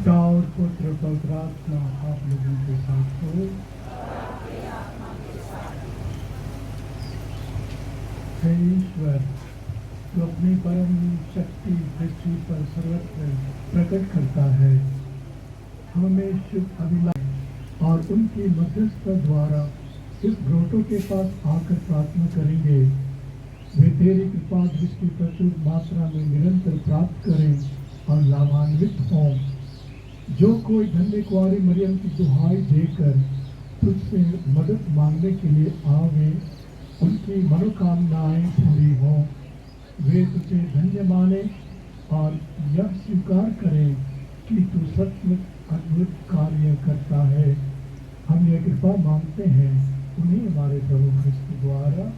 पिता और पुत्र पवित्र आत्मा आप लोगों के साथ हो। हे ईश्वर, जो अपनी परम शक्ति पृथ्वी पर सर्वत्र प्रकट करता है, हमें शुभ अभिलाष और उनकी मध्यस्थता द्वारा इस ग्रोटों के पास आकर प्रार्थना करेंगे। वे तेरी कृपा दृष्टि प्रचुर मात्रा में निरंतर प्राप्त करें और लाभान्वित हों। जो कोई धन्य कुंवारी मरियम की दुहाई देकर तुझसे मदद मांगने के लिए आवे, उनकी मनोकामनाएं पूरी हों। वे तुझे धन्य माने और यह स्वीकार करें कि तू सचमुच अद्भुत कार्य करता है। हम यह कृपा मांगते हैं उन्हीं हमारे प्रभु ख्रिस्त द्वारा।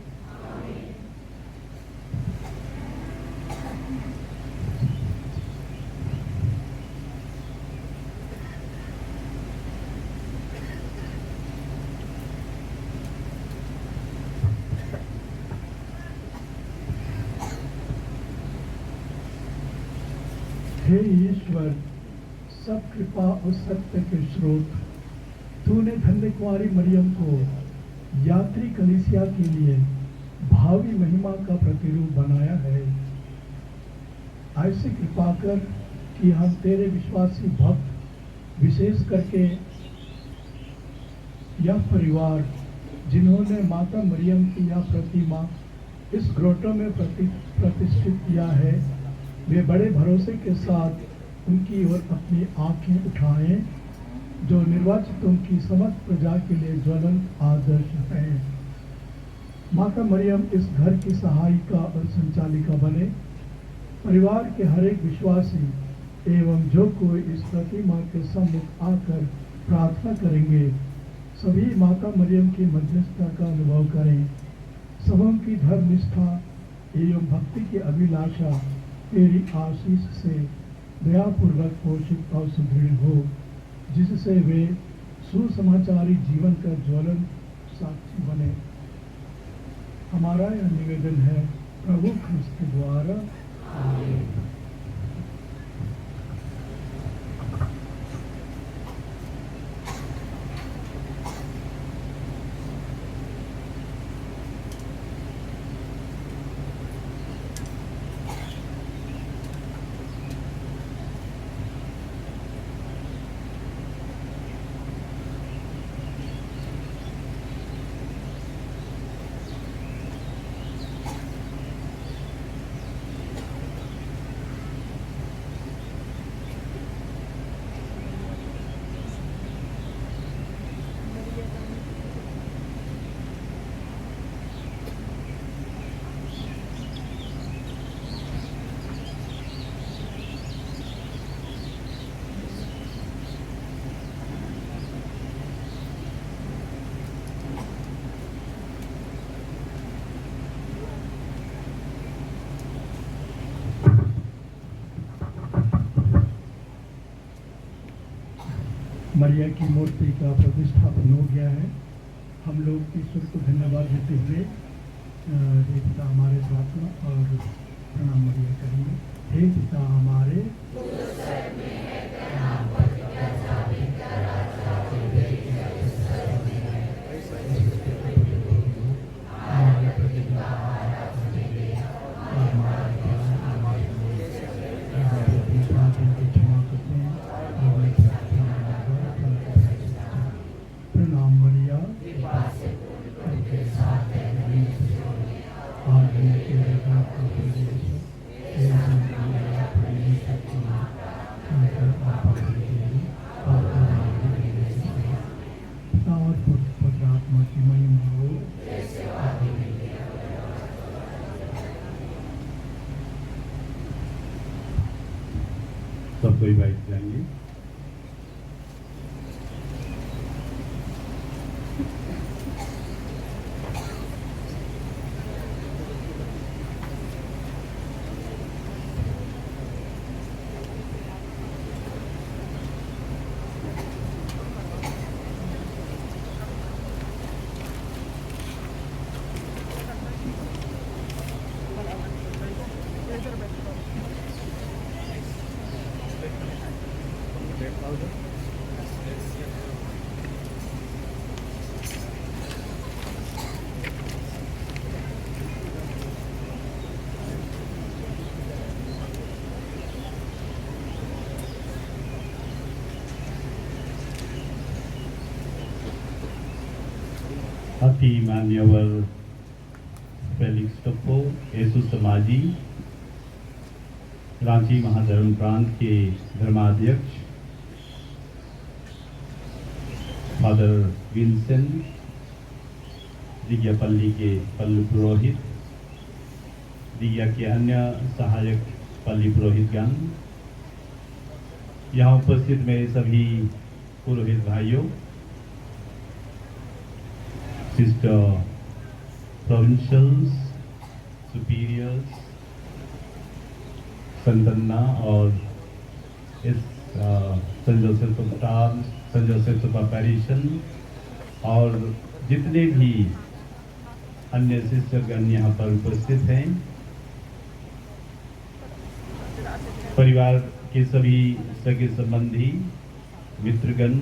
हे ईश्वर, सब कृपा और सत्य के स्रोत, तूने धन्य कुंवारी मरियम को यात्री कलीसिया के लिए भावी महिमा का प्रतिरूप बनाया है। ऐसी कृपा कर कि हम तेरे विश्वासी भक्त, विशेष करके यह परिवार जिन्होंने माता मरियम की यह प्रतिमा इस ग्रोटो में प्रतिष्ठित किया है, वे बड़े भरोसे के साथ उनकी ओर अपनी आंखें उठाएं, जो निर्वाचितों की समस्त प्रजा के लिए ज्वलंत आदर्श है। माता मरियम इस घर की सहायिका और संचालिका बने। परिवार के हर एक विश्वासी एवं जो कोई इस प्रतिमा के सम्मुख आकर प्रार्थना करेंगे, सभी माता मरियम की मध्यस्थता का अनुभव करें। सबों की धर्मनिष्ठा एवं भक्ति की अभिलाषा तेरी आशीष से दयापूर्वक पोषित और सुदृढ़ हो, जिससे वे सुसमाचारी जीवन का ज्वलन साक्षी बने। हमारा यह निवेदन है प्रभु ख्रिस्त द्वारा। आमीन। मरिया की मूर्ति का प्रतिष्ठापन हो गया है। हम लोग ईश्वर को धन्यवाद देते हुए हे पिता हमारे प्रार्थना और प्रणाम मरिया करेंगे। हे पिता हमारे, सब कोई बैठ जाएंगे। अति मान्यवर फेलिक्स टप्पो येसु समाजी रांची महाधर्म प्रांत के धर्माध्यक्ष फादर विंसेंट दिग्यापल्ली के पल्ली पुरोहित, दिग्या के अन्य सहायक पल्ली पुरोहितगण, यहाँ उपस्थित मेरे सभी पुरोहित भाइयों, सिस्टर प्रोविंशियल्स, सुपीरियर्स, संतन्ना और इस Saint Joseph of town, Saint Joseph of पैरिशन और जितने भी अन्य सिस्टरगण यहाँ पर उपस्थित हैं, परिवार के सभी सगे संबंधी, मित्रगण,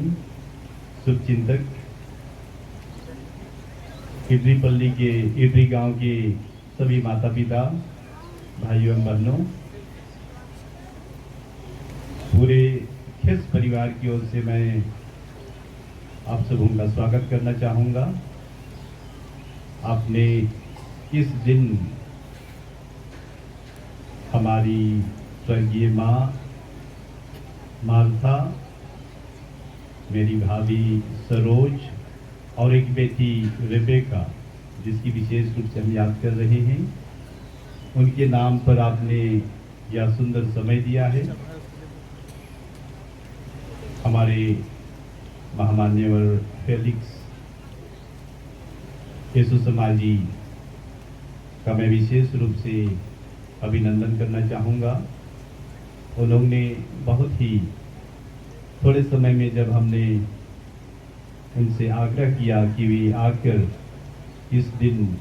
शुभचिंतक, इडरीपल्ली के इडरी गांव के सभी माता पिता, भाइयों एवं बहनों, पूरे खेस परिवार की ओर से मैं आप सबों का स्वागत करना चाहूँगा। आपने इस दिन हमारी स्वर्गीय माँ मार्था, मेरी भाभी सरोज और एक बेटी रेबेका, जिसकी विशेष रूप से हम याद कर रहे हैं, उनके नाम पर आपने यह सुंदर समय दिया है। हमारे महामान्यवर फेलिक्स येसु समाजी का मैं विशेष रूप से अभिनंदन करना चाहूँगा। उन्होंने बहुत ही थोड़े समय में जब हमने उनसे आग्रह किया कि वे आकर इस दिन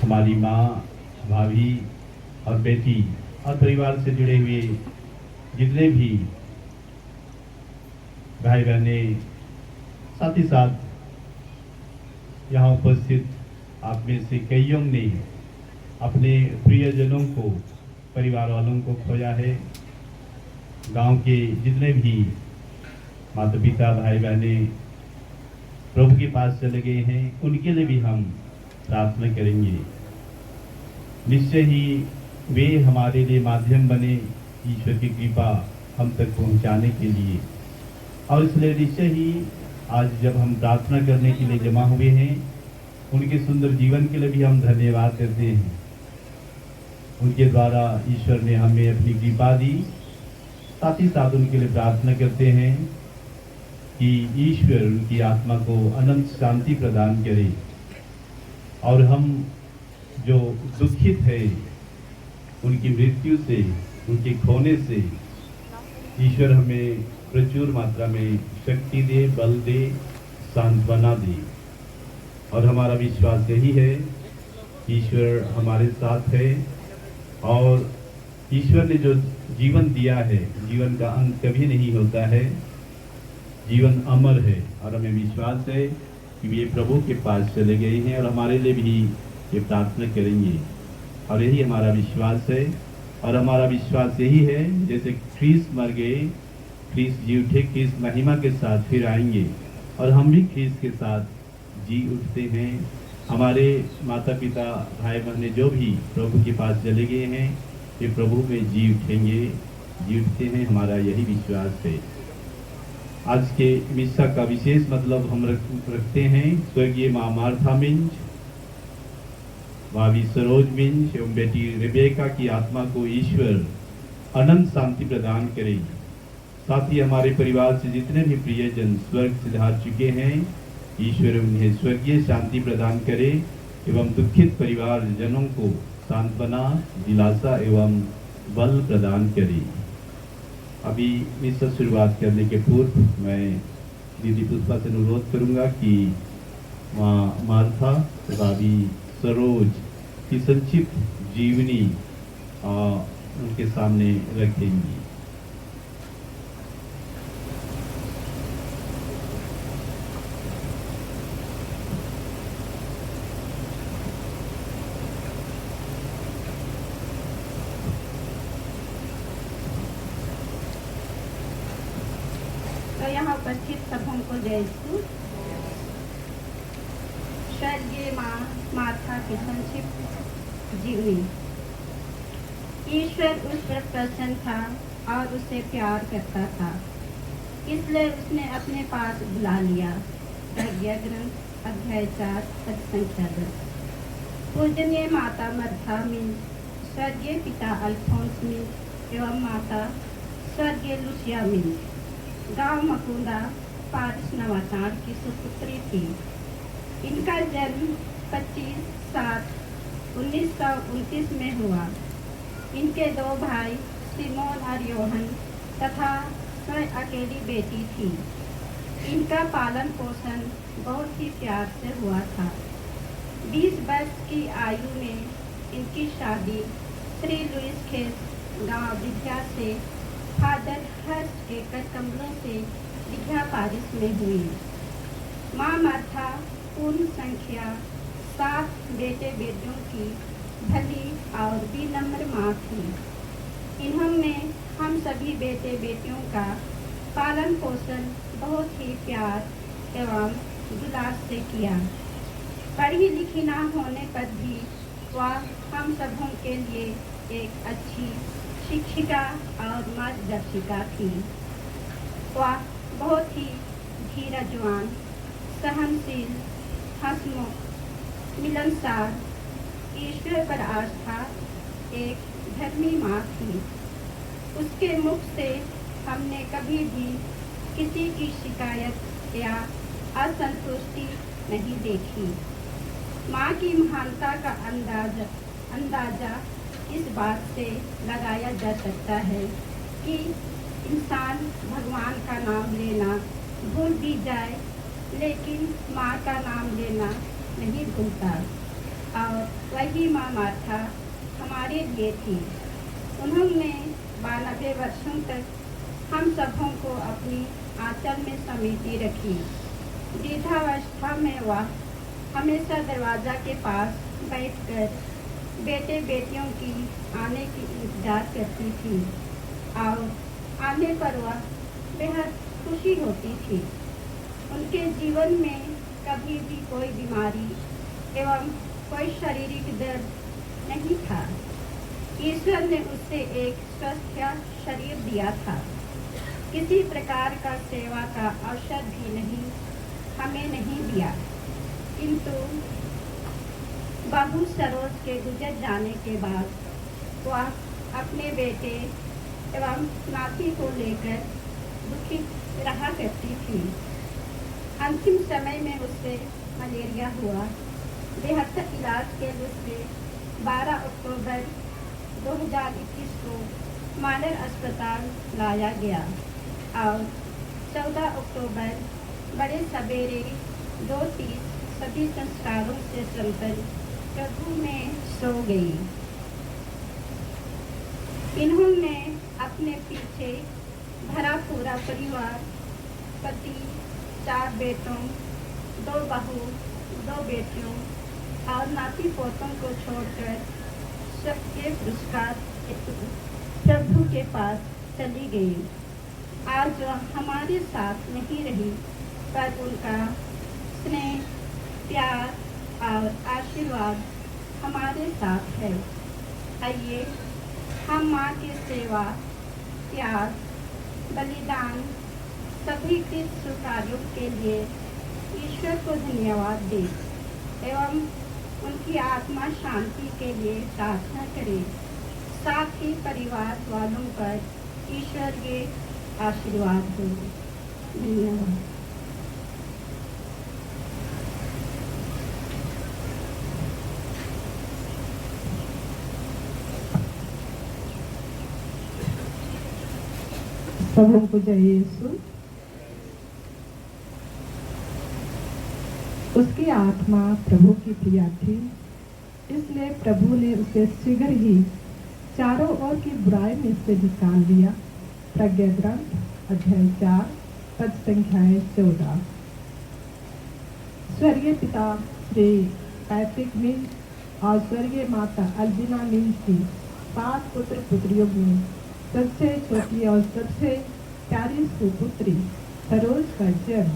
हमारी माँ, भाभी और बेटी और परिवार से जुड़े हुए जितने भी भाई बहने, साथ ही साथ यहाँ उपस्थित आप में से कईयों ने अपने प्रियजनों को, परिवार वालों को खोया है। गांव के जितने भी माता पिता, भाई बहने प्रभु के पास चले गए हैं, उनके लिए भी हम प्रार्थना करेंगे। निश्चय ही वे हमारे लिए माध्यम बने ईश्वर की कृपा हम तक पहुंचाने के लिए, और इसलिए निश्चय ही आज जब हम प्रार्थना करने के लिए जमा हुए हैं, उनके सुंदर जीवन के लिए भी हम धन्यवाद करते हैं। उनके द्वारा ईश्वर ने हमें अपनी कृपा दी, साथ ही साथ उनके लिए प्रार्थना करते हैं कि ईश्वर उनकी आत्मा को अनंत शांति प्रदान करे, और हम जो दुखित है उनकी मृत्यु से, उनके खोने से, ईश्वर हमें प्रचुर मात्रा में शक्ति दे, बल दे, सांत्वना दे। और हमारा विश्वास यही है, ईश्वर हमारे साथ है, और ईश्वर ने जो जीवन दिया है, जीवन का अंत कभी नहीं होता है, जीवन अमर है। और हमें विश्वास है कि वे प्रभु के पास चले गए हैं, और हमारे लिए भी ये प्रार्थना करेंगे। और यही हमारा विश्वास है, और हमारा विश्वास यही है, जैसे ख्रीस्त मर गए, ख्रीस्त जी उठे, ख्रीस्त महिमा के साथ फिर आएंगे, और हम भी ख्रीस्त के साथ जी उठते हैं। हमारे माता पिता, भाई बहने जो भी प्रभु के पास चले गए हैं, ये प्रभु में जी उठेंगे, जी उठते हैं, हमारा यही विश्वास है। आज के मिस्सा का विशेष मतलब हम रखते हैं स्वर्गीय माँ मार्था मिंज, भाभी सरोज मिंज एवं बेटी रेबेका की आत्मा को ईश्वर अनंत शांति प्रदान करे। साथ ही हमारे परिवार से जितने भी प्रियजन स्वर्ग सिधार चुके हैं, ईश्वर उन्हें स्वर्गीय शांति प्रदान करे, एवं दुखित परिवार जनों को सांत्वना, दिलासा एवं बल प्रदान करे। अभी मिस्सा शुरुआत करने के पूर्व मैं दीदी पुष्पा से अनुरोध करूंगा कि माँ मार्था, भाभी सरोज की संक्षिप्त जीवनी उनके सामने रखेंगी। सबों को जय यीशु। स्वर्गीय माँ मार्था की संक्षिप्त जीवनी। ईश्वर उस पर प्रसन्न था और उसे प्यार करता था, इसलिए उसने अपने पास बुला लिया। प्रज्ञा ग्रंथ अध्याय 4 पद संख्या 10। पूजनीय माता मर्था मिंज, स्वर्गीय पिता अल्फोंस मिंज एवं माता स्वर्गीय लुसिया मिंज गांव मकुंदा पारिस नवाचार की सुपुत्री थी। इनका जन्म 25/7/1929 में हुआ। इनके 2 भाई सिमोन और योहन तथा स्वयं अकेली बेटी थी। इनका पालन पोषण बहुत ही प्यार से हुआ था। 20 वर्ष की आयु में इनकी शादी श्री लुइस खेस गांव दिघा से फादर हर्ष के कमलों से दिघा पारिस में हुई। माँ मार्था पूर्ण संख्या 7 बेटे बेटियों की भली और विनम्र माँ थी। इन्होंने हम सभी बेटे बेटियों का पालन पोषण बहुत ही प्यार एवं दुलार से किया। पढ़ी लिखी ना होने पर भी वह हम सबों के लिए एक अच्छी शिक्षिका और मार्गदर्शिका थी। वह बहुत ही धीरजवान, सहनशील, हंसमुख, मिलनसार, ईश्वर पर आस्था, एक धर्मी माँ थी। उसके मुख से हमने कभी भी किसी की शिकायत या असंतुष्टि नहीं देखी। माँ की महानता का अंदाजा इस बात से लगाया जा सकता है कि इंसान भगवान का नाम लेना भूल भी जाए, लेकिन माँ का नाम लेना नहीं भूलता। और वही माँ मार्था हमारे लिए थी। उन्होंने 92 वर्षों तक हम सबों को अपनी आंचल में समेटी रखी। वृद्धावस्था में वह हमेशा दरवाजा के पास बैठकर बेटे बेटियों की आने की इंतजार करती थी और आने पर वह बेहद खुशी होती थी। उनके जीवन में कभी भी कोई बीमारी एवं कोई शारीरिक दर्द नहीं था। ईश्वर ने उसे एक स्वस्थ शरीर दिया था। किसी प्रकार का सेवा का अवसर भी हमें नहीं दिया, किंतु बाबू सरोज के गुजर जाने के बाद वह अपने बेटे एवं नाती को लेकर दुखी रहा करती थी। अंतिम समय में उसे मलेरिया हुआ। बेहतर इलाज के लिए उसे 12 अक्टूबर 2021 को मानर अस्पताल लाया गया और 14 अक्टूबर बड़े सवेरे 2:30 सभी संस्कारों से संपन्न प्रभु में सो गई। इन्होंने अपने पीछे भरा पूरा परिवार, पति, 4 बेटों, 2 बहू, 2 बेटियों और नाती पोतों को छोड़कर सबके पुरस्कार प्रभु के पास चली गई। आज वह हमारे साथ नहीं रही, पर उनका स्नेह, प्यार और आशीर्वाद हमारे साथ है। आइए हम माँ की सेवा, त्याग, बलिदान, सभी कृत कार्यों के लिए ईश्वर को धन्यवाद दें एवं उनकी आत्मा शांति के लिए प्रार्थना करें। साथ ही परिवार वालों पर ईश्वर के आशीर्वाद हो। धन्यवाद। सबों को जय यीशु। उसकी आत्मा प्रभु की प्रिया थी, इसलिए प्रभु ने उसे शीघ्र ही चारों ओर की बुराई में से निकाल लिया। प्रज्ञा ग्रंथ अध्याय 4 पद संख्याएं 14। स्वर्गीय पिता श्री पैट्रिक मिंज और स्वर्गीय माता अल्बिना मिंज की 7 पुत्र पुत्रियों में सबसे छोटी और सबसे प्यारी सुपुत्री सरोज का जन्म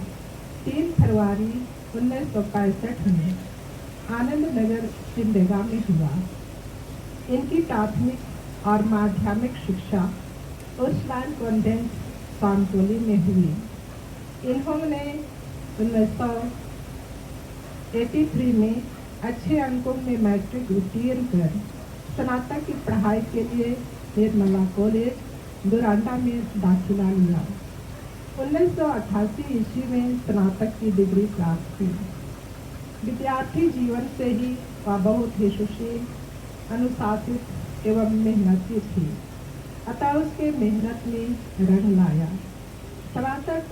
3 फरवरी 1965 में आनंद नगर सिमडेगा में हुआ। इनकी प्राथमिक और माध्यमिक शिक्षा उस्मान कॉन्वेंट सांतोली में हुई। इन्होंने 1983 में अच्छे अंकों में मैट्रिक उत्तीर्ण कर स्नातक की पढ़ाई के लिए निर्मला कॉलेज दुरांडा में दाखिला लिया। 1988 ईस्वी में स्नातक की डिग्री प्राप्त की। विद्यार्थी जीवन से ही वह बहुत ही सुशील, अनुशासित एवं मेहनती थी, अतः उसके मेहनत ने रंग लाया। स्नातक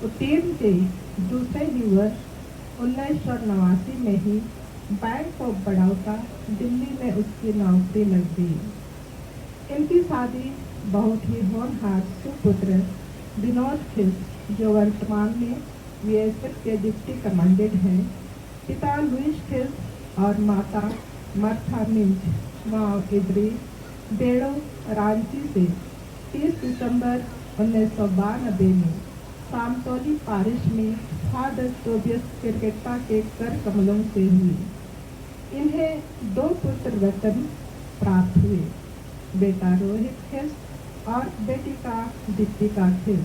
उत्तीर्ण के दूसरे ही वर्ष 1989 में ही बैंक ऑफ बड़ौदा दिल्ली में उसकी नौकरी लग गई। इनकी शादी बहुत ही होनहार सुपुत्र विनोद खिस, जो वर्तमान में बीएसएफ के डिप्टी कमांडेंट हैं, पिता लुइस खिस और माता मर्था मिंज, गाँव इदरी बेड़ो रांची से 30 दिसंबर 1992 में सामतौली पारिश में फादर टोबियस किरकेटा के कर कमलों से हुई। इन्हें 2 पुत्र रतन प्राप्त हुए, बेटा रोहित खिस और बेटी का दीपिका खिस।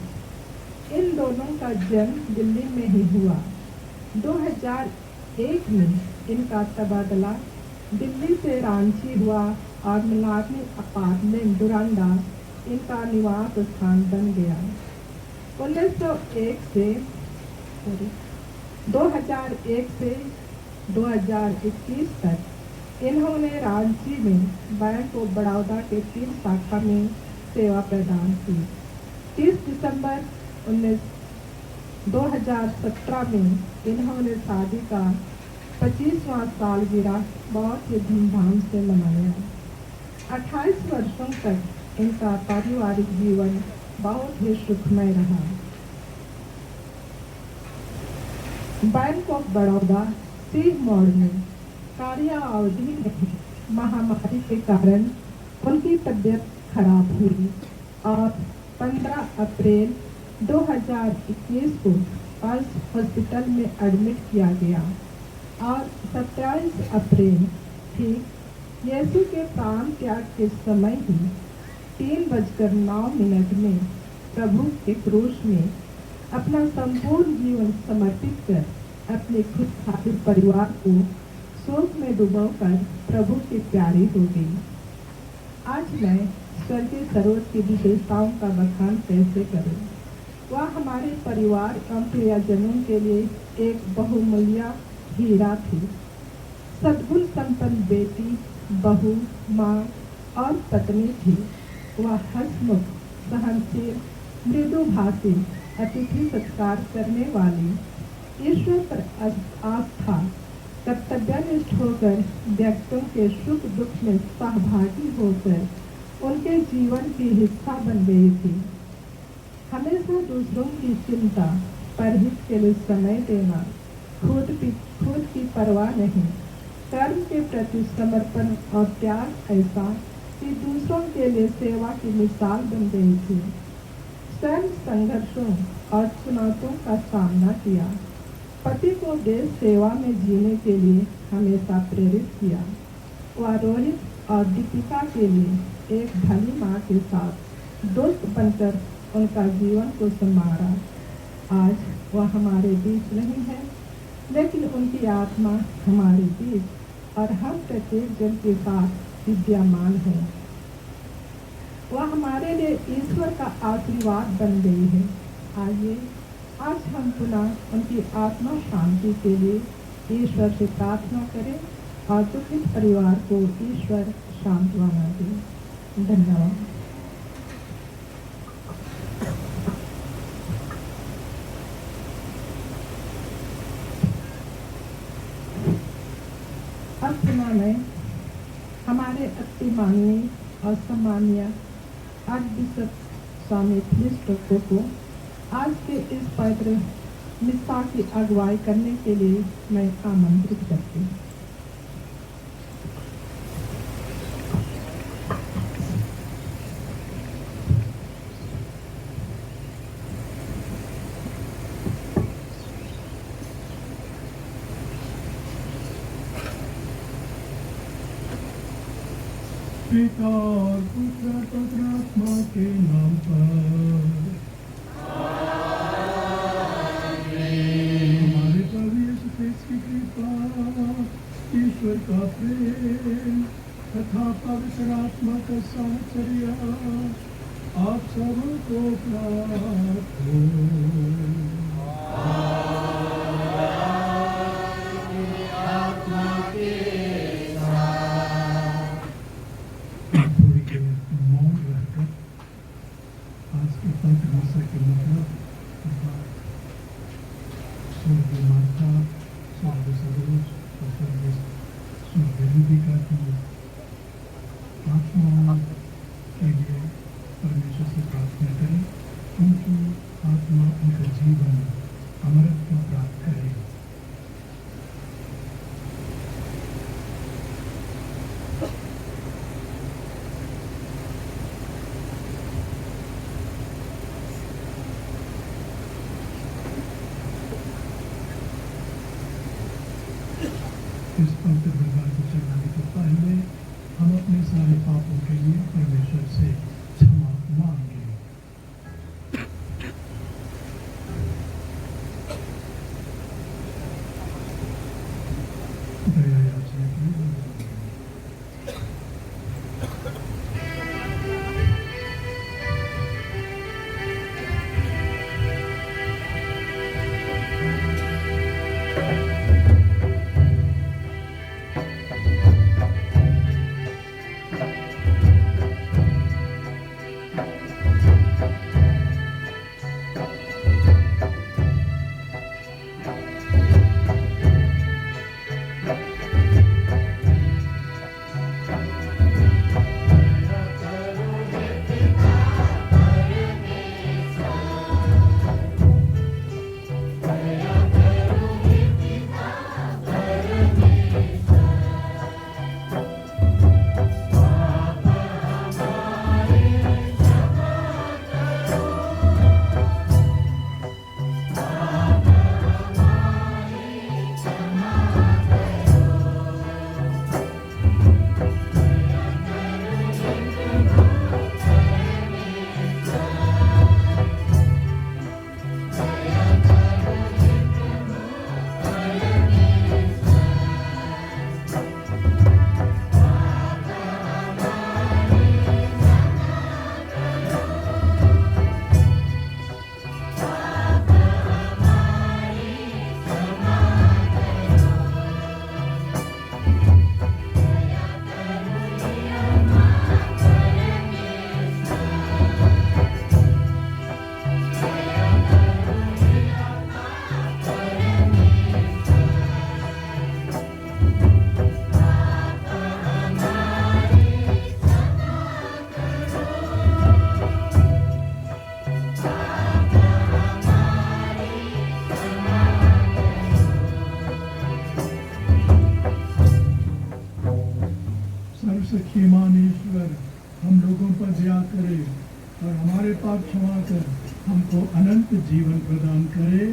इन दोनों का जन्म दिल्ली में ही हुआ। 2001 में इनका तबादला दिल्ली से रांची हुआ और मिलानी अपार्टमेंट दुरांडा इनका निवास स्थान बन गया। 2001 से 2021 तक इन्होंने रांची में बैंक ऑफ बड़ौदा के 3 शाखा में सेवा प्रदान की। 30 दिसंबर 2017 में इन्होंने शादी का 25वां सालगिरह बहुत ही धूमधाम से मनाया। 28 वर्षों तक इनका पारिवारिक जीवन बहुत ही सुखमय रहा। बैंक ऑफ बड़ौदा सिंह मोड़ में कार्यावधि में महामारी के कारण उनकी तबीयत खराब हुई और 15 अप्रैल 2021 को पल्स हॉस्पिटल में एडमिट किया गया और 27 अप्रैल ठीक यीशु के प्राण त्याग के समय ही 3:09 में प्रभु के क्रूस में अपना संपूर्ण जीवन समर्पित कर अपने खुद खातिर परिवार को शोक में डुबोकर प्रभु की प्यारी हो गई। आज मैं स्वर्गीय सरोज की विशेषताओं का बखान कैसे करूं? वह हमारे परिवार एवं प्रियजनों के लिए एक बहुमूल्य हीरा थी। सद्गुण संपन्न बेटी, बहू, माँ और पत्नी थी। वह हंसमुख, सहनशील, मृदुभाषी, अतिथि सत्कार करने वाली, ईश्वर पर आस्था, कर्तव्यनिष्ठ होकर व्यक्तियों के सुख दुख में सहभागी होकर उनके जीवन की हिस्सा बन गई थी। हमेशा दूसरों की चिंता, परहित के लिए समय देना, खुद की परवाह नहीं, कर्म के प्रति समर्पण और त्याग ऐसा कि दूसरों के लिए सेवा की मिसाल बन गई थी। स्वयं संघर्षों और चुनौतियों का सामना किया। पति को देश सेवा में जीने के लिए हमेशा प्रेरित किया। वह रोहित और दीपिका के लिए एक भली माँ के साथ दोस्त बनकर उनका जीवन को संवारा। आज वह हमारे बीच नहीं है, लेकिन उनकी आत्मा हमारे बीच और हम प्रत्येक जन के साथ विद्यमान है। वह हमारे लिए ईश्वर का आशीर्वाद बन गई है। आइए आज हम पुनः उनकी आत्मा शांति के लिए ईश्वर से प्रार्थना करें और दुखित परिवार को ईश्वर सांत्वना दे। धन्यवाद। अब पुनः मैं हमारे अति माननीय और सम्मानीय आर्चबिशप स्वामी फिलिस टोप्पो को आज के इस पवित्र मिस्सा की अगुवाई करने के लिए मैं आमंत्रित करती हूँ। पिता और पुत्र और पवित्र आत्मा के नाम पर। हमारे प्रभु यीशु क्रिस्त की कृपा, ईश्वर का प्रेम तथा पवित्र आत्मा का साहचर्य आप सबको प्राप्त हो। थोड़ी देर मौन रहकर आज के पवित्र भाषा के मतलब स्वर्ग माता, स्वर्ग सरोज और स्वर्ग रूपिका की आत्माओं के लिए परमेश्वर से प्रार्थना करें, उनकी आत्मा, उनका जीवन अमरत्व प्राप्त करे। इस पवित्र बलिदान को चढ़ाने के पहले हम अपने सारे पापों के लिए परमेश्वर से क्षमा मांगे। दया याचना के लिए सर्वशक्तिमान ईश्वर हम लोगों पर दया करे और हमारे पाप क्षमा कर हमको अनंत जीवन प्रदान करे।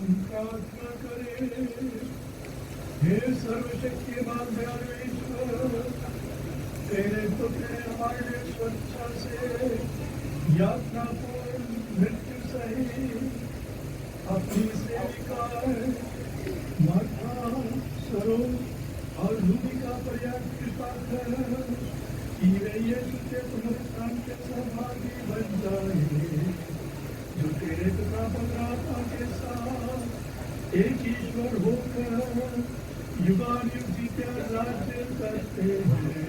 प्रार्थना करें। हे सर्वशक्तिमान दयालु ईश्वर, तेरे पुत्र ने हमारे लिए स्वेच्छा से यातनापूर्ण मृत्यु सही अपनी सेविका माता स्वरूप और रूबी का पर्याप्त कृपा कर कि वे यीशु के पुनरुत्थान के सहभागी बन जाए, जो तेरे पिता पवित्र आत्मा के साथ एक ईश्वर होकर युगानुयुग जीते और राज्य करते हैं।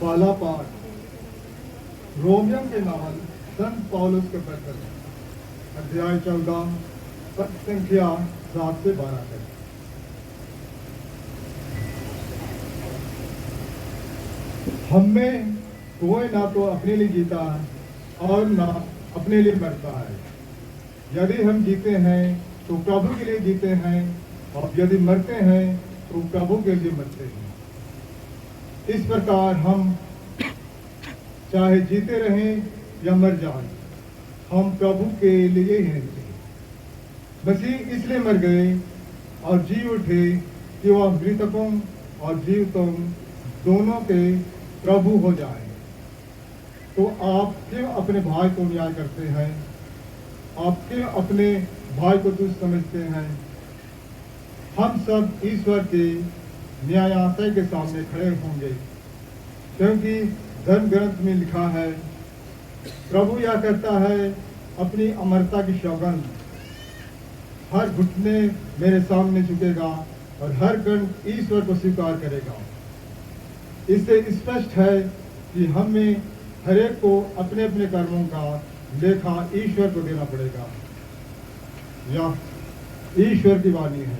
पहला पाठ रोमियन के नावल संत पौलुस के पत्र अध्याय 14 पद संख्या 7 से 12 तक। हम में कोई ना तो अपने लिए जीता और ना अपने लिए मरता है। यदि हम जीते हैं तो प्रभु के लिए जीते हैं, और यदि मरते हैं तो प्रभु के लिए मरते हैं। इस प्रकार हम चाहे जीते रहें या मर जाएं, हम प्रभु के लिए ही हैं। मसीह इसलिए मर गए और जी उठे कि वह मृतकों और जीवितों दोनों के प्रभु हो जाएं। तो आप क्यों अपने भाई को न्याय करते हैं? आप क्यों अपने भाई को तुच्छ समझते हैं? हम सब ईश्वर के न्यायालय के सामने खड़े होंगे, क्योंकि धर्म ग्रंथ में लिखा है, प्रभु यह कहता है, अपनी अमरता की सौगंध, हर घुटने मेरे सामने झुकेगा और हर कंठ ईश्वर को स्वीकार करेगा। इससे स्पष्ट है कि हमें हरेक को अपने अपने कर्मों का लेखा ईश्वर को देना पड़ेगा। यह ईश्वर की वाणी है।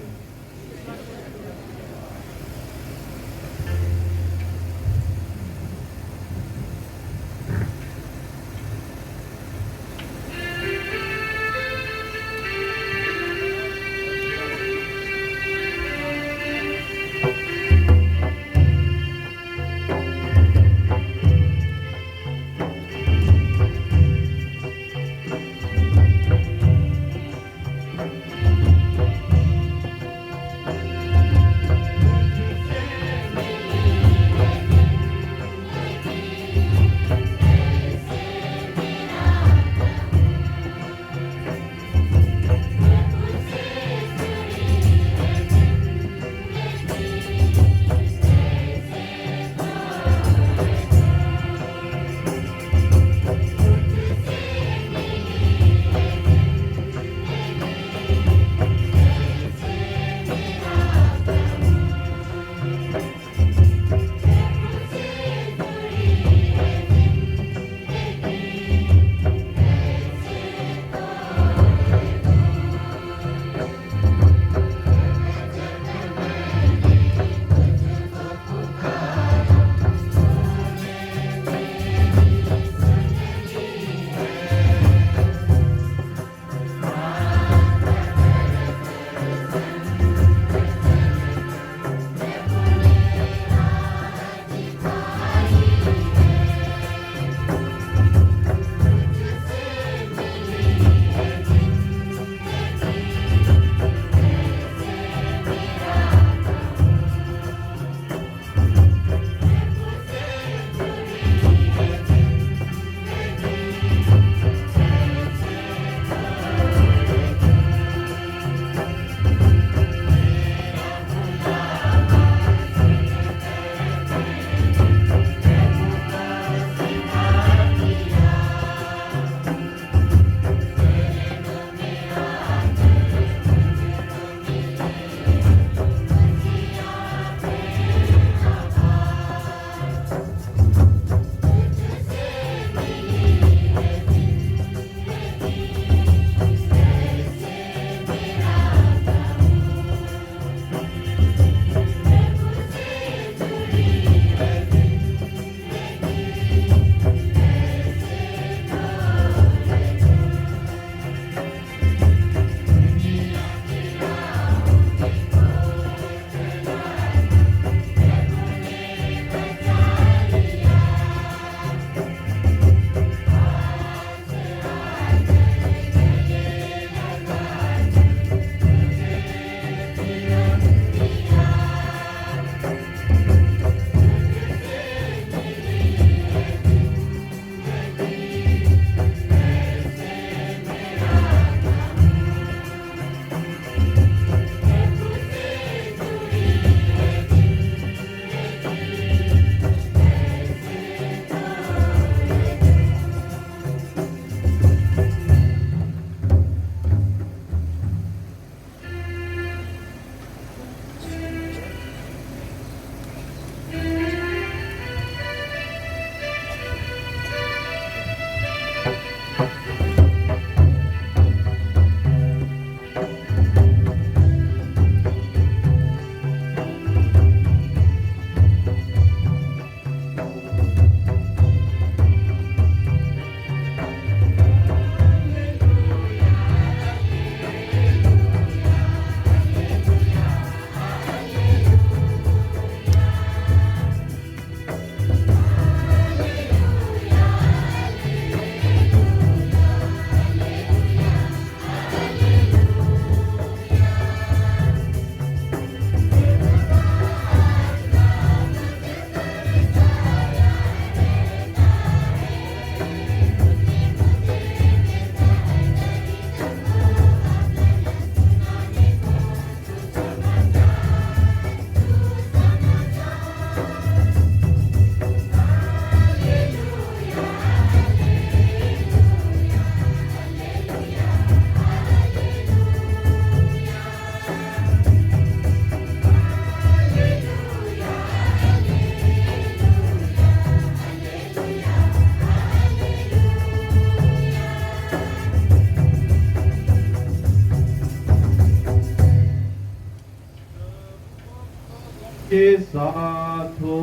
साथ हो।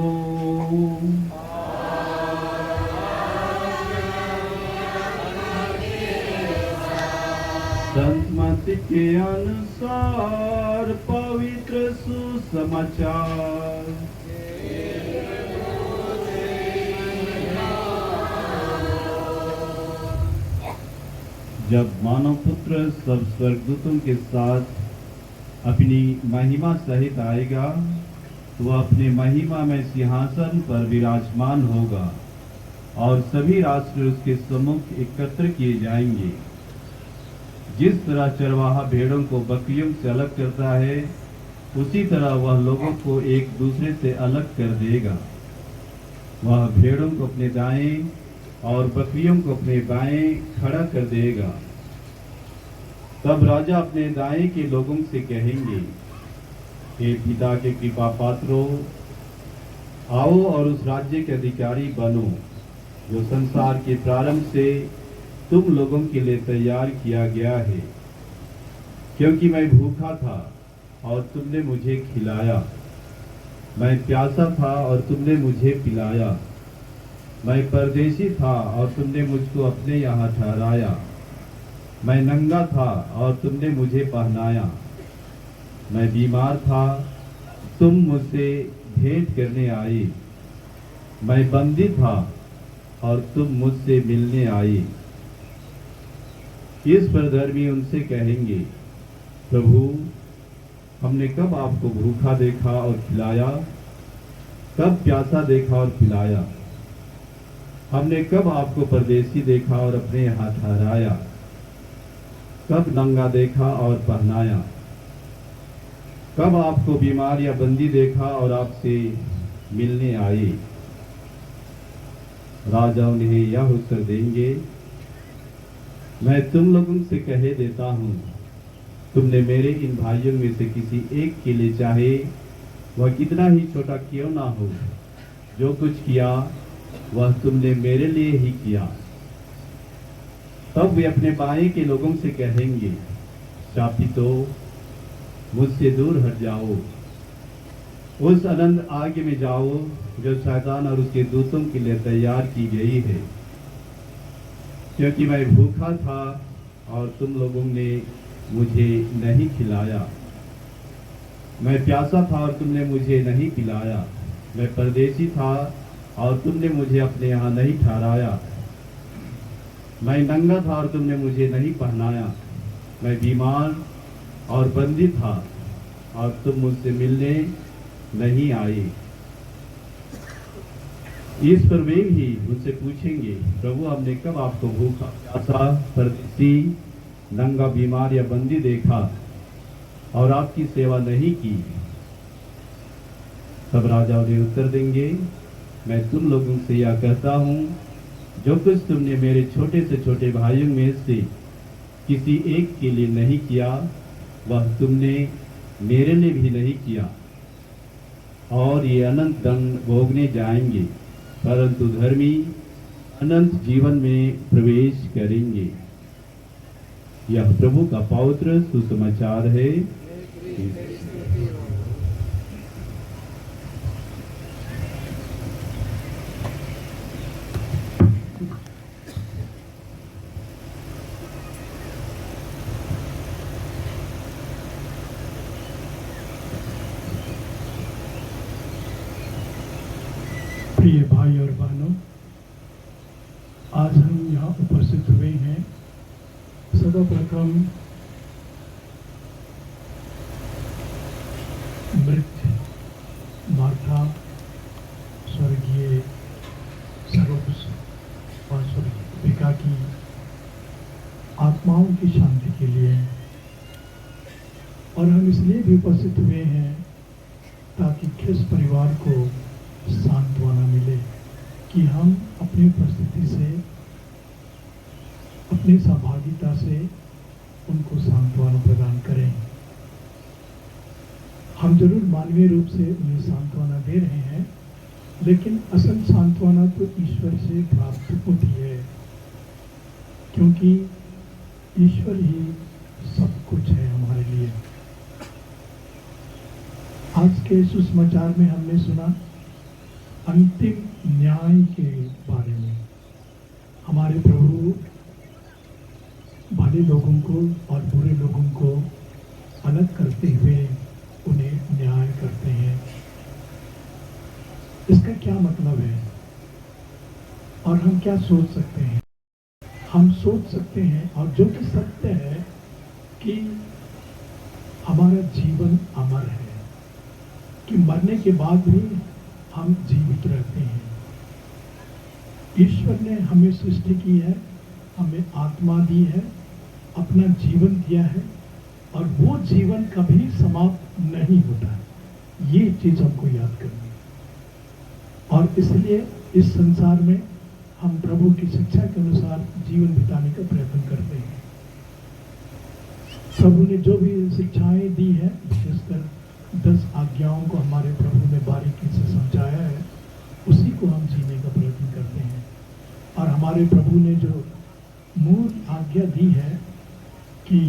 संत मत्ती के अनुसार पवित्र सुसमाचार। जब मानव पुत्र सब स्वर्गदूतों के साथ अपनी महिमा सहित आएगा तो वह अपने महिमा में सिंहासन पर विराजमान होगा और सभी राष्ट्र उसके सम्मुख एकत्र किए जाएंगे। जिस तरह चरवाहा भेड़ों को बकरियों से अलग करता है, उसी तरह वह लोगों को एक दूसरे से अलग कर देगा। वह भेड़ों को अपने दाएं और बकरियों को अपने बाएं खड़ा कर देगा। तब राजा अपने दाएं के लोगों से कहेंगे, हे पिता के कृपा पात्रों, आओ और उस राज्य के अधिकारी बनो जो संसार के प्रारंभ से तुम लोगों के लिए तैयार किया गया है। क्योंकि मैं भूखा था और तुमने मुझे खिलाया, मैं प्यासा था और तुमने मुझे पिलाया, मैं परदेशी था और तुमने मुझको अपने यहाँ ठहराया, मैं नंगा था और तुमने मुझे पहनाया, मैं बीमार था तुम मुझसे भेंट करने आए, मैं बंदी था और तुम मुझसे मिलने आए। इस पर धर्मी उनसे कहेंगे, प्रभु, हमने कब आपको भूखा देखा और खिलाया, कब प्यासा देखा और पिलाया? हमने कब आपको परदेशी देखा और अपने यहाँ ठहराया, कब नंगा देखा और पहनाया? कब आपको बीमार या बंदी देखा और आपसे मिलने आए? राजा उन्हें यह उत्तर देंगे, मैं तुम लोगों से कहे देता हूँ, तुमने मेरे इन भाइयों में से किसी एक के लिए, चाहे वह कितना ही छोटा क्यों ना हो, जो कुछ किया वह तुमने मेरे लिए ही किया। तब वे अपने बाएं के लोगों से कहेंगे, शापितो, मुझसे दूर हट जाओ, उस अनंत आग में जाओ जो शैतान और उसके दूतों के लिए तैयार की गई है। क्योंकि मैं भूखा था और तुम लोगों ने मुझे नहीं खिलाया, मैं प्यासा था और तुमने मुझे नहीं पिलाया, मैं परदेशी था और तुमने मुझे अपने यहाँ नहीं ठहराया, मैं नंगा था और तुमने मुझे नहीं पहनाया, मैं बीमार और बंदी था और तुम मुझसे मिलने नहीं आए। इस पर वे भी उनसे पूछेंगे, प्रभु, हमने कब आपको भूखा, प्यासा, परदेशी, नंगा, बीमार या बंदी देखा और आपकी सेवा नहीं की? तब राजा उन्हें उत्तर देंगे, मैं तुम लोगों से यह कहता हूँ, जो कुछ तुमने मेरे छोटे से छोटे भाइयों में से किसी एक के लिए नहीं किया, वह तुमने मेरे लिए भी नहीं किया। और ये अनंत दंड भोगने जाएंगे, परंतु धर्मी अनंत जीवन में प्रवेश करेंगे। यह प्रभु का पवित्र सुसमाचार है। प्रिय भाई और बहनों, आज हम यहाँ उपस्थित हुए हैं सर्वप्रथम मृत माता, स्वर्गीय सरोज और स्वर्गीय पिता की आत्माओं की शांति के लिए, और हम इसलिए भी उपस्थित हुए हैं ताकि किस परिवार को सांत्वना मिले कि हम अपनी उपस्थिति से, अपनी सहभागिता से उनको सांत्वना प्रदान करें। हम जरूर मानवीय रूप से उन्हें सांत्वना दे रहे हैं, लेकिन असल सांत्वना तो ईश्वर से प्राप्त होती है, क्योंकि ईश्वर ही सब कुछ है हमारे लिए। आज के सुसमाचार में हमने सुना अंतिम न्याय के बारे में। हमारे प्रभु भले लोगों को और बुरे लोगों को अलग करते हुए उन्हें न्याय करते हैं। इसका क्या मतलब है और हम क्या सोच सकते हैं? हम सोच सकते हैं और जो कि सत्य है कि हमारा जीवन अमर है, कि मरने के बाद भी हम जीवित रहते हैं। ईश्वर ने हमें सृष्टि की है, हमें आत्मा दी है, अपना जीवन दिया है और वो जीवन कभी समाप्त नहीं होता है। ये चीज हमको याद करनी है और इसलिए इस संसार में हम प्रभु की शिक्षा के अनुसार जीवन बिताने का प्रयत्न करते हैं। प्रभु ने जो भी शिक्षाएं दी है, विशेषकर 10 आज्ञाओं को हमारे प्रभु ने बारीकी से समझाया है, उसी को हम जीने का प्रयत्न करते हैं। और हमारे प्रभु ने जो मूल आज्ञा दी है कि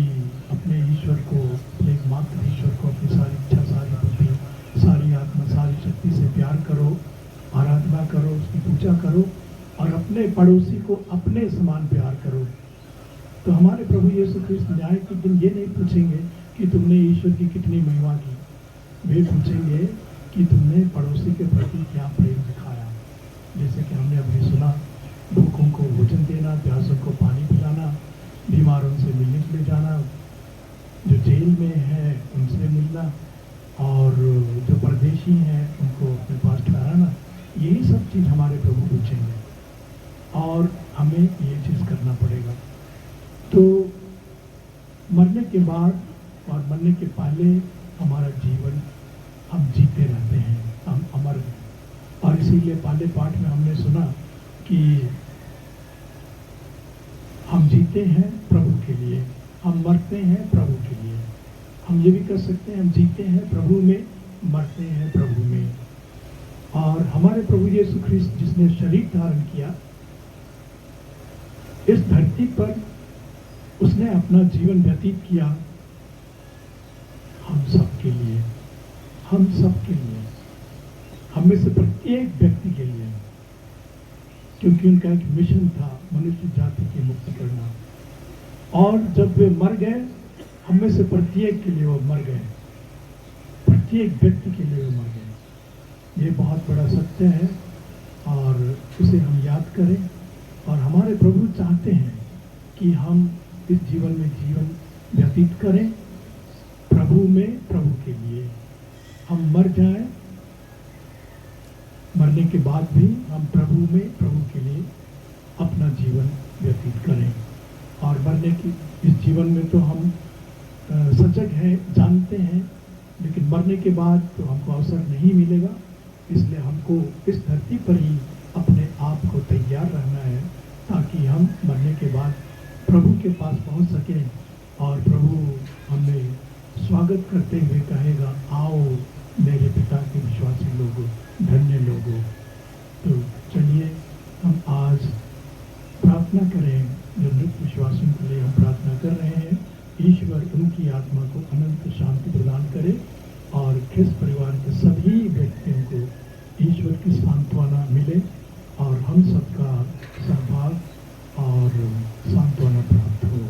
अपने ईश्वर को, अपने एकमात्र ईश्वर को अपनी सारी इच्छा, सारी बुद्धि, सारी आत्मा, सारी शक्ति से प्यार करो, आराधना करो, उसकी पूजा करो और अपने पड़ोसी को अपने समान प्यार करो। तो हमारे प्रभु यीशु ख्रिस्त न्याय के दिन ये नहीं पूछेंगे कि तुमने ईश्वर की कितनी महिमा की, वे पूछेंगे कि तुमने पड़ोसी के प्रति क्या प्रेम दिखाया। जैसे कि हमने अभी सुना, भूखों को भोजन देना, प्यासों को पानी पिलाना, बीमारों से मिलने के लिए जाना, जो जेल में है उनसे मिलना और जो परदेशी हैं उनको अपने पास ठहराना, यही सब चीज़ हमारे प्रभु पूछेंगे और हमें ये चीज़ करना पड़ेगा। तो मरने के बाद और मरने के पहले हमारा जीवन हम जीते रहते हैं, हम अमर हैं। और इसीलिए पहले पाठ में हमने सुना कि हम जीते हैं प्रभु के लिए, हम मरते हैं प्रभु के लिए। हम ये भी कर सकते हैं, हम जीते हैं प्रभु में, मरते हैं प्रभु में। और हमारे प्रभु यीशु ख्रिस्त जिसने शरीर धारण किया, इस धरती पर उसने अपना जीवन व्यतीत किया हम सब के लिए, हम सब के लिए, हम में से प्रत्येक व्यक्ति के लिए, क्योंकि उनका एक मिशन था मनुष्य जाति की मुक्ति करना। और जब वे मर गए, हम में से प्रत्येक के लिए वो मर गए, प्रत्येक व्यक्ति के लिए वो मर गए। ये बहुत बड़ा सत्य है और उसे हम याद करें। और हमारे प्रभु चाहते हैं कि हम इस जीवन में जीवन व्यतीत करें प्रभु में, प्रभु के लिए। हम मर जाएं, मरने के बाद भी हम प्रभु में, प्रभु के लिए अपना जीवन व्यतीत करें। और मरने की इस जीवन में तो हम सजग हैं, जानते हैं, लेकिन मरने के बाद तो हमको अवसर नहीं मिलेगा। इसलिए हमको इस धरती पर ही अपने आप को तैयार रहना है ताकि हम मरने के बाद प्रभु के पास पहुंच सकें और प्रभु हमें स्वागत करते हुए कहेगा, आओ मेरे पिता के विश्वासी लोगों, धन्य लोगों। तो चलिए हम आज प्रार्थना करें। जो मृत विश्वासियों के लिए हम प्रार्थना कर रहे हैं, ईश्वर उनकी आत्मा को अनंत शांति प्रदान करे और ख्रिस्त परिवार के सभी व्यक्तियों को ईश्वर की सांत्वना मिले और हम सबका सहभाग और सांत्वना प्राप्त हो।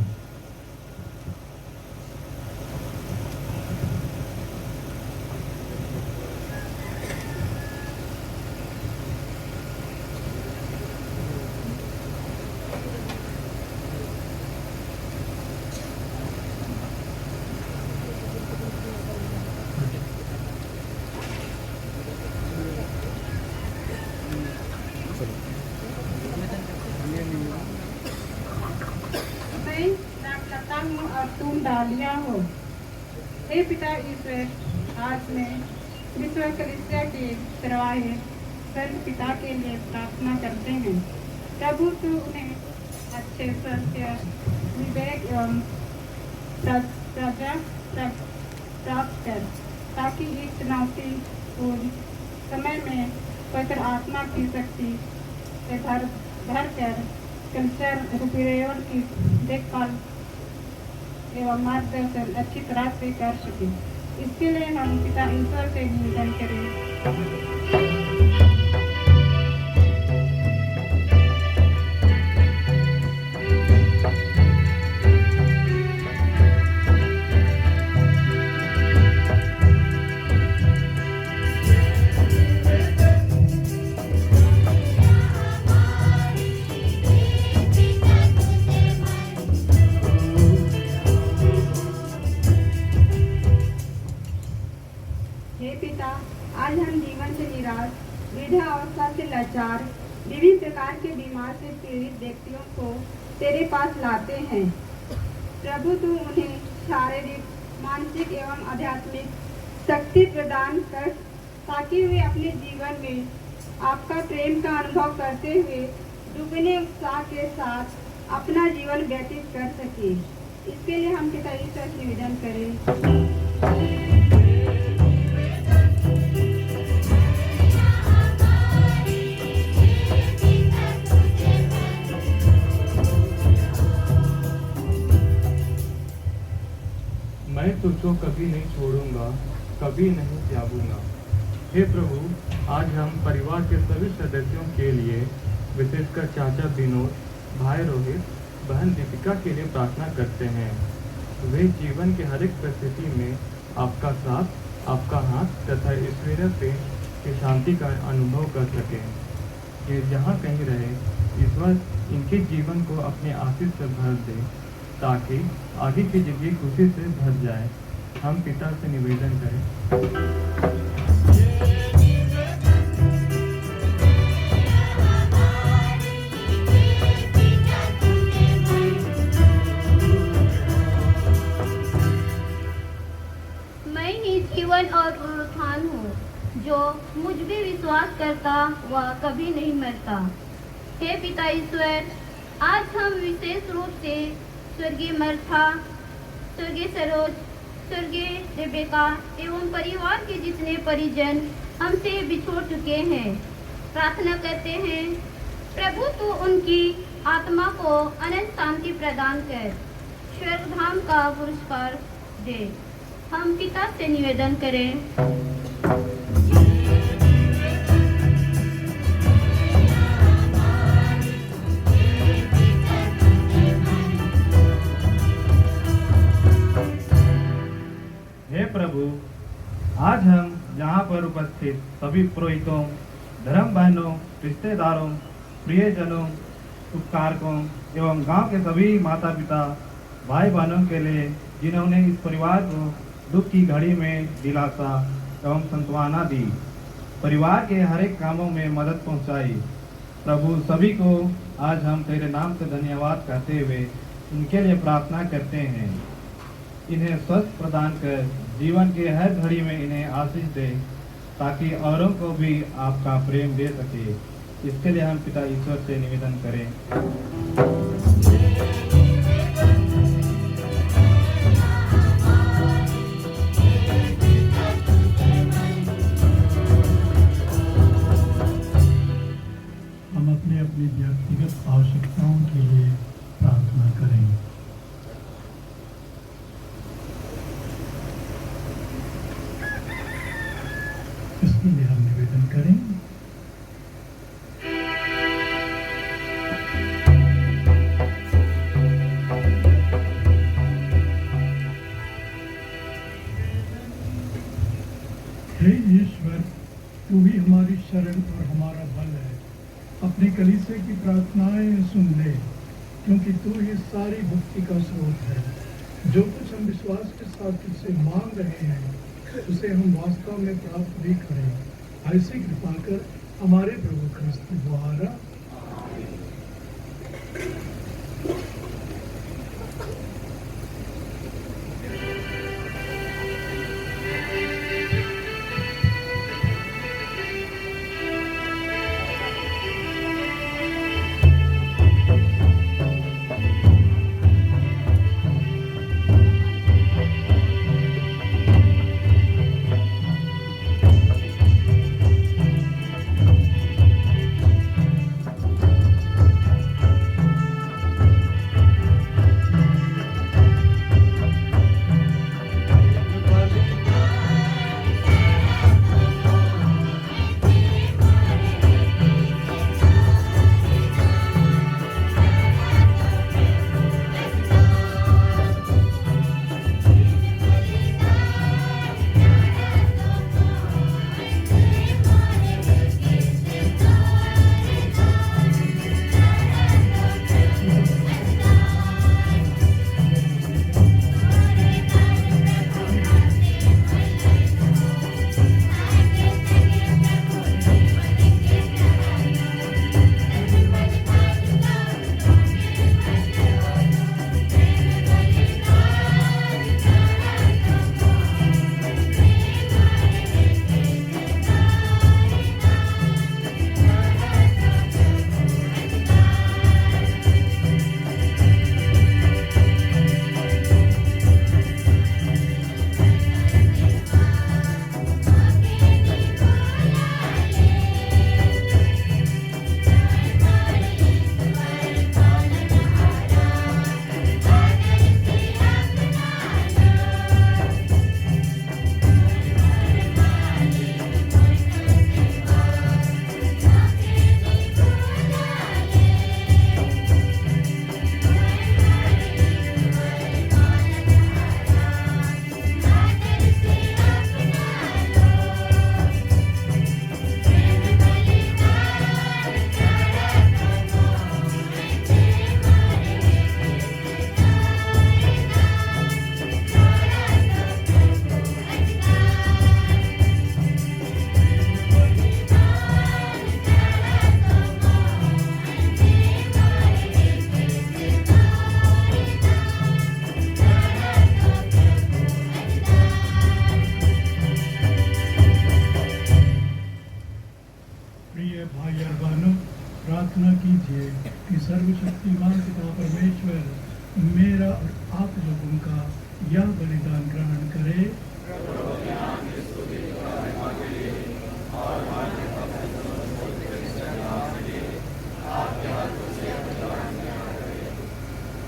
और तुम डालियां हो। हे पिता ईश्वर, आज मैं विश्व कलीसिया के तरवाए स्वर्ग पिता के लिए प्रार्थना करते हैं। प्रभु तू उन्हें अच्छे स्वास्थ्य, विवेक एवं प्रजा प्राप्त कर, ताकि इस चुनौतीपूर्ण समय में पवित्र आत्मा की शक्ति से भर कर कल्चर रूपरेवण की देखभाल एवं मार्गदर्शन अच्छी तरह से कर सके। इसके लिए हम पिता ईश्वर से निवेदन करें। हे पिता, आज हम जीवन से निराश, वृद्धा अवस्था से लाचार, विभिन्न प्रकार के बीमार से पीड़ित व्यक्तियों को तेरे पास लाते हैं। प्रभु तू उन्हें शारीरिक, मानसिक एवं आध्यात्मिक शक्ति प्रदान कर ताकि वे अपने जीवन में आपका प्रेम का अनुभव करते हुए दुगने उत्साह के साथ अपना जीवन व्यतीत कर सके। इसके लिए हम पिता ईश्वर से निवेदन करें। मैं तुझको कभी नहीं छोड़ूंगा, कभी नहीं त्यागूंगा। हे प्रभु, आज हम परिवार के सभी सदस्यों के लिए, विशेषकर चाचा विनोद, भाई रोहित, बहन दीपिका के लिए प्रार्थना करते हैं। वे जीवन के हर एक परिस्थिति में आपका साथ, आपका हाथ तथा ईश्वरीय प्रेम की शांति का अनुभव कर सकें। ये जहाँ कहीं रहे, ईश्वर इनके जीवन को अपने आशीष से भर दे ताकि आगे की जिंदगी खुशी से भर जाए। हम पिता से निवेदन करें। मैं ही जीवन और पुनरुत्थान हूँ, जो मुझ में विश्वास करता वह कभी नहीं मरता। हे पिता ईश्वर, आज हम विशेष रूप से स्वर्गीय मर्था, स्वर्गीय सरोज, स्वर्गीय रेबेका एवं परिवार के जितने परिजन हमसे बिछोड़ चुके हैं, प्रार्थना करते हैं प्रभु तू उनकी आत्मा को अनंत शांति प्रदान कर, स्वर्ग धाम का पुरस्कार दे। हम पिता से निवेदन करें। हे प्रभु, आज हम यहाँ पर उपस्थित सभी पुरोहितों, धर्म बहनों, रिश्तेदारों, प्रियजनों, उपकारकों एवं गांव के सभी माता पिता, भाई बहनों के लिए जिन्होंने इस परिवार को दुख की घड़ी में दिलासा एवं सांत्वना दी, परिवार के हर एक कामों में मदद पहुंचाई। प्रभु, सभी को आज हम तेरे नाम से धन्यवाद कहते हुए इनके लिए प्रार्थना करते हैं। इन्हें स्वस्थ प्रदान कर जीवन के हर घड़ी में इन्हें आशीष दे ताकि औरों को भी आपका प्रेम दे सके। इसके लिए हम पिता ईश्वर से निवेदन करें। हम अपने अपनी व्यक्तिगत आवश्यकताओं के लिए प्रार्थना करें। इसके लिए हम निवेदन करें। हे ईश्वर, तू ही हमारी शरण और हमारा बल है। अपनी कलीसिया की प्रार्थनाएं सुन ले, क्योंकि तू ही सारी भक्ति का स्रोत है। जो कुछ हम विश्वास के साथ तुझसे मांग रहे हैं उसे हम वास्तव में प्राप्त भी करें। ऐसी कृपा कर हमारे प्रभु ख्रिस्त द्वारा। सर्वशक्तिमान पिता परमेश्वर मेरा और आप लोगों का यह बलिदान ग्रहण करे।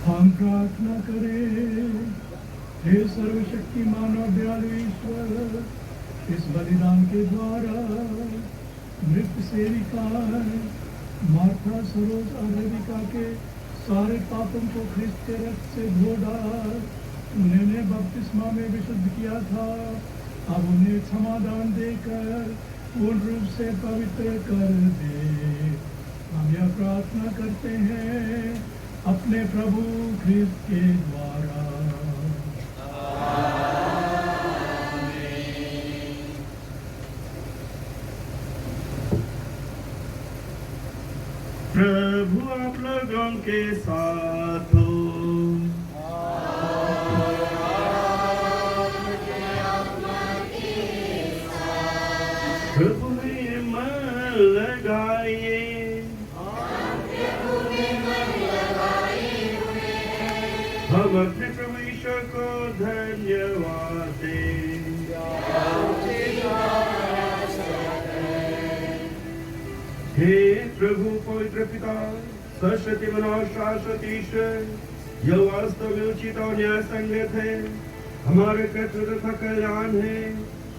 हम प्रार्थना करें। हे सर्वशक्तिमान और दयालु ईश्वर, इस बलिदान के द्वारा मृत सेविका मार्था, सरोज और रेबिका के सारे पापों को ख्रिस्त के रक्त से धो डाल उन्हें बपतिस्मा में विशुद्ध किया था। अब उन्हें समाधान देकर पूर्ण रूप से पवित्र कर दे। हम यह प्रार्थना करते हैं अपने प्रभु ख्रिस्त के द्वारा। प्रभु आप लोगों के साथ हो। प्रभु में मन लगाइए। हम अपने प्रभु ईश्वर को धन्यवाद दें। हे प्रभु पवित्र पिता, सरस्वती और शाश्वत ईश्वर, यह वास्तव में उचित और न्याय संगत है, हमारे कर्तव्य तथा कल्याण है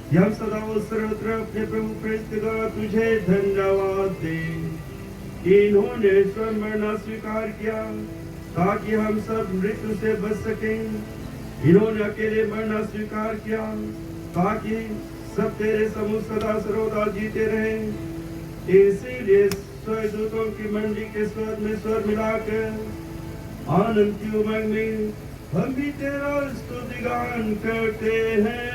कि हम सदा और सर्वत्र अपने प्रभु ख्रिस्त के द्वारा तुझे धन्यवाद दें। इन्होंने स्वयं मरना स्वीकार किया ताकि हम सब मृत्यु से बच सकें। इन्होंने अकेले मरना स्वीकार किया ताकि सब तेरे सम्मुख सदा सर्वदा जीते रहें। इसीलिए स्वर्गदूतों की मंडली के स्वर में स्वर मिलाकर आनंद की उमंग में हम भी तेरा स्तुतिगान करते हैं।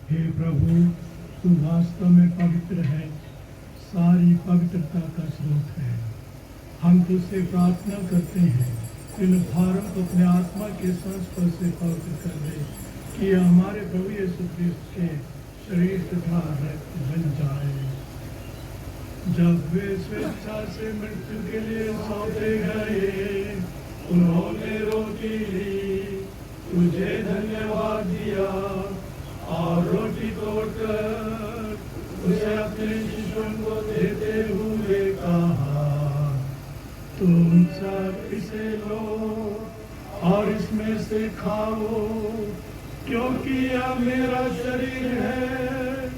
हे प्रभु, तू वास्तव में पवित्र है, सारी पवित्रता का स्रोत है। हम तुझसे प्रार्थना करते हैं, इन भारों को अपने आत्मा के संस्पर्श से पवित्र कर दे, कि हमारे प्रभु यीशु क्रिस्त के शरीर तथा रक्त बन जाए। जब वे स्वेच्छा से मृत्यु के लिए सौंपे गए, उन्होंने रोटी ली, तुझे धन्यवाद दिया और रोटी तोड़कर उसे अपने शिष्यों को देते हुए कहा, तुम सब इसे लो और इसमें से खाओ, क्योंकि यह मेरा शरीर है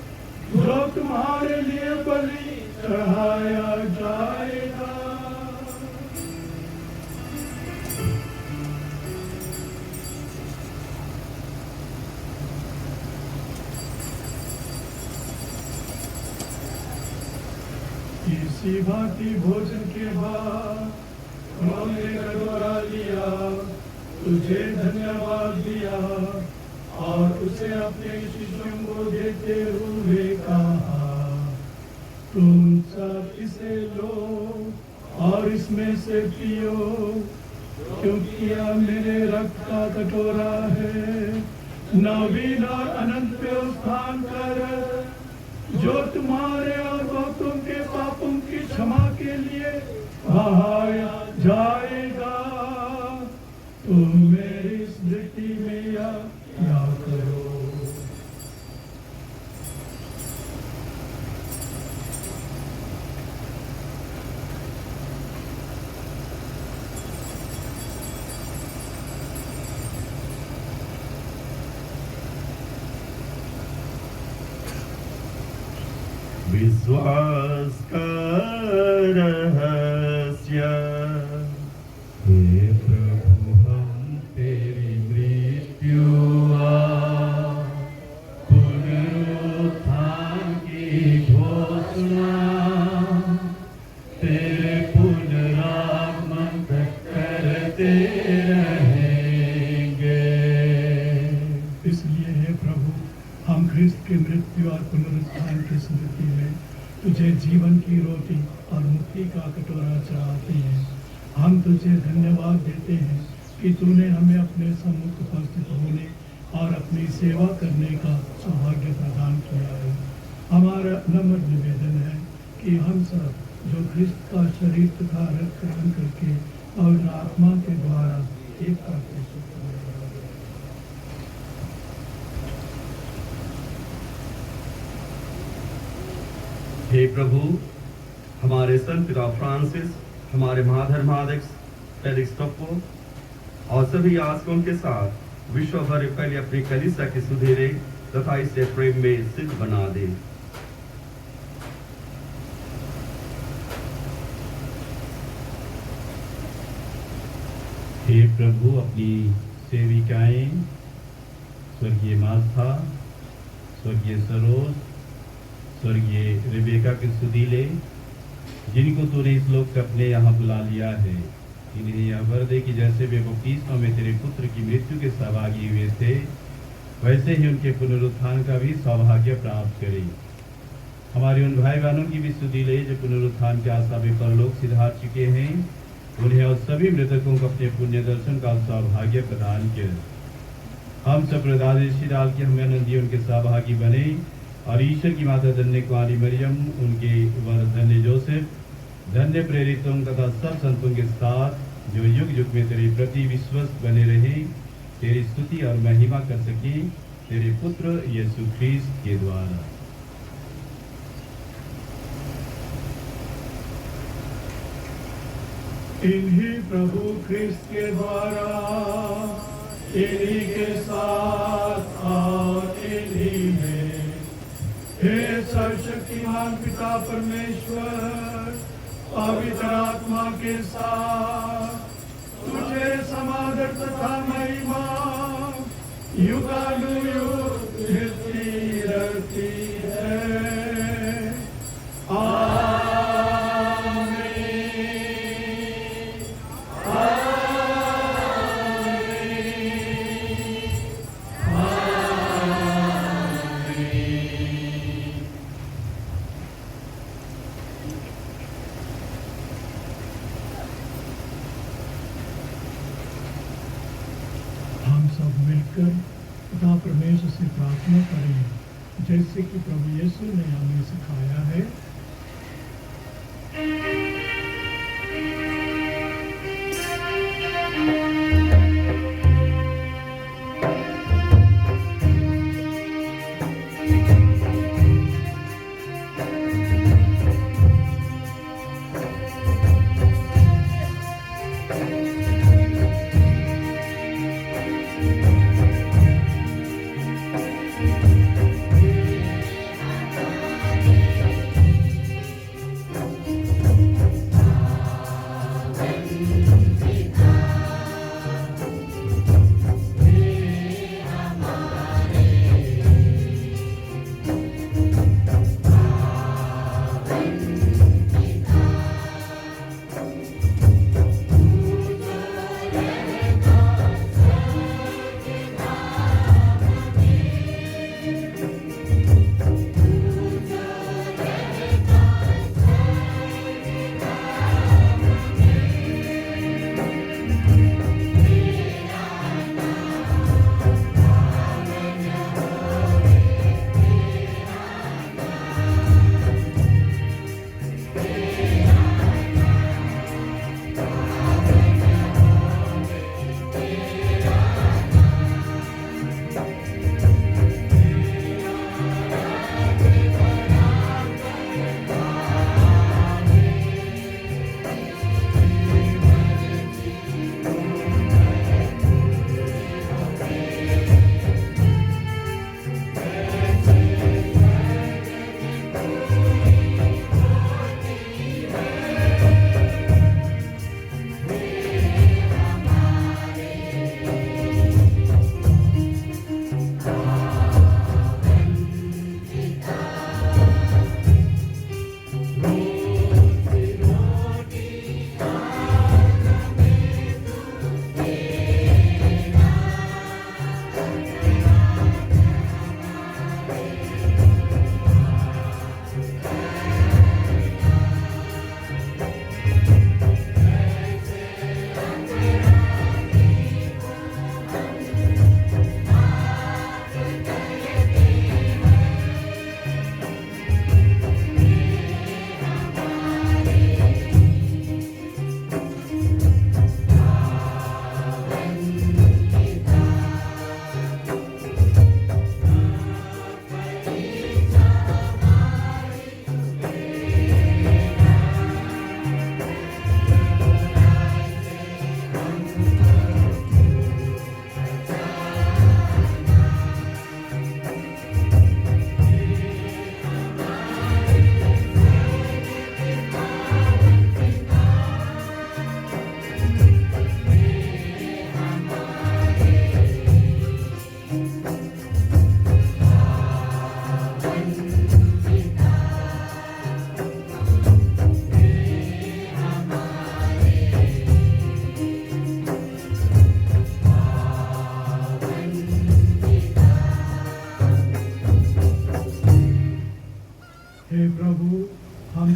जो तुम्हारे लिए बलि चढ़ाया जाएगा। इसी भांति भोजन के बाद उन्होंने कटोरा लिया, तुझे धन्यवाद दिया और उसे अपने शिष्यों को देते हुए कहा, तुम सब इसे लो और इसमें से पियो, क्योंकि यह मेरे रक्त का कटोरा है, नवीन और अनंत व्यवस्थान का रक्त, जो तुम्हारे और बहुतों के पापों की क्षमा के लिए बहाया जाएगा। तुम मेरी स्मृति में या करो। विश्वास का रहस्य, हे प्रभु हम तेरी मृत्यु पुनरुत्थान की घोषणा तेरे पुनरागमन तक करते रहेंगे। इसलिए हे प्रभु, हम ख्रिस्त की मृत्यु और पुनरुत्थान की स्मृति में तुझे जीवन की रोटी और मुक्ति का कटोरा चढ़ाते हैं। हम तुझे धन्यवाद देते हैं कि तूने हमें अपने सम्मुख उपस्थित होने और अपनी सेवा करने का सौभाग्य प्रदान किया है। हमारा नम्र निवेदन है कि हम सब जो ख्रिस्त का शरीर तथा रक्त ग्रहण करके और आत्मा के द्वारा एक करके हे प्रभु, हमारे संत पिता फ्रांसिस, हमारे महाधर्माध्यक्ष फेलिक्स टोप्पो और सभी याजकों के साथ विश्व भर फैली अपनी कलीसिया के सुधेरे तथा इसे प्रेम में सिद्ध बना दे। हे प्रभु, अपनी सेविकाएं स्वर्गीय मार्था, स्वर्गीय सरोज, स्वर्गीय रेबेका के सुदीले, जिनको तूने इस लोक से अपने यहाँ बुला लिया है, इन्हें यह वर दे कि जैसे वे बपतिस्मा में तेरे पुत्र की मृत्यु के सहभागी हुए थे, वैसे ही उनके पुनरुत्थान का भी सौभाग्य प्राप्त करें। हमारे उन भाई बहनों की भी सुदीले जो पुनरुत्थान के आशा में परलोक सिधार चुके हैं, उन्हें और सभी मृतकों को अपने पुण्य दर्शन का सौभाग्य प्रदान कर हम सब प्रदादेशी डाल के हमें नंदी उनके सहभागी बने और ईश्वर की माता धन्य कुमारी मरियम, उनके वर धन्य जोसेफ, धन्य प्रेरितों तथा सब संतों के साथ जो युग युग में तेरे प्रति विश्वस्त बने रहे, तेरी स्तुति और महिमा कर सके, तेरे पुत्र यीशु ख्रीस्त के द्वारा। इन्हीं प्रभु ख्रिस्त के द्वारा, इन्हीं के साथ और इन्हीं में, हे सर्वशक्तिमान पिता परमेश्वर, पवित्र आत्मा के साथ तुझे समादर तथा महिमा युगानुयुग मिलती रहती है। आमीन। आमीन। बैठकर पिता परमेश्वर से प्रार्थना करें जैसे कि प्रभु यीशु ने हमें सिखाया है।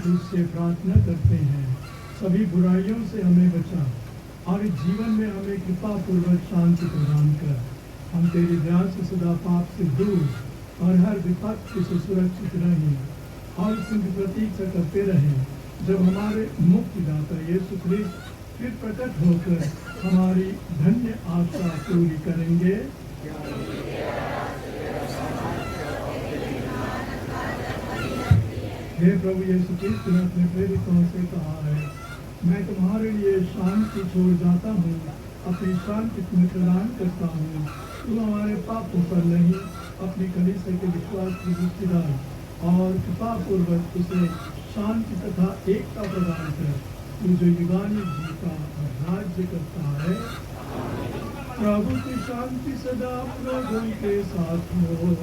तुझसे प्रार्थना करते हैं, सभी बुराइयों से हमें बचा और जीवन में हमें कृपा पूर्वक शांति प्रदान कर। हम तेरी दया से सदा पाप से दूर और हर विपत्ति से सुरक्षित रहें और तुझकी प्रतीक्षा करते रहें जब हमारे मुक्तिदाता यीशु क्रिस्त फिर प्रकट होकर हमारी धन्य आशा पूरी करेंगे। हे प्रभु यीशु क्रिस्त ने अपने प्रेरितों से कहा है, मैं तुम्हारे लिए शांति छोड़ जाता हूँ, अपनी शांति तुम्हें प्रदान करता हूँ। तुम हमारे पापों पर नहीं, अपनी कलीसिया के विश्वास की दृष्टि डाल और कृपा पूर्वक उसे शांति तथा एकता प्रदान कर। तू जो युगानी जीता और राज्य करता है। प्रभु की शांति सदा आप लोगों के साथ हो।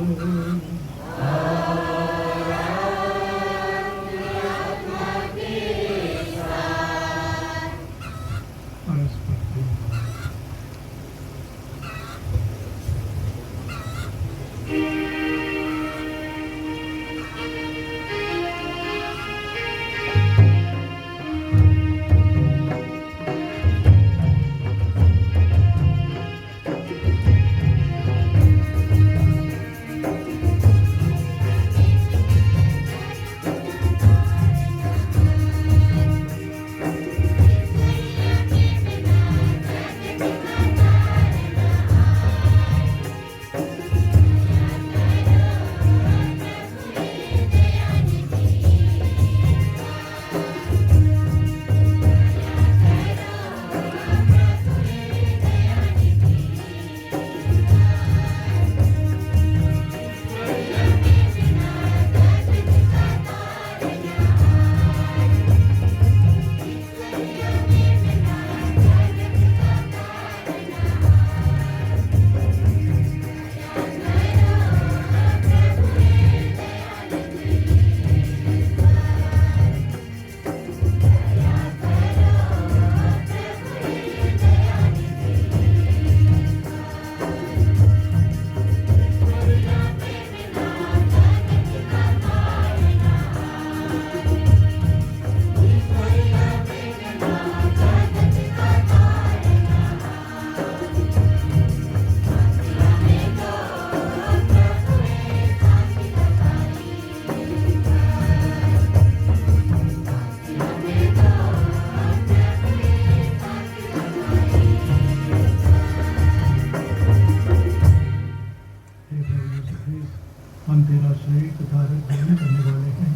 हम तेरा श्रेष्ठ कार्य ग्रहण करने वाले हैं।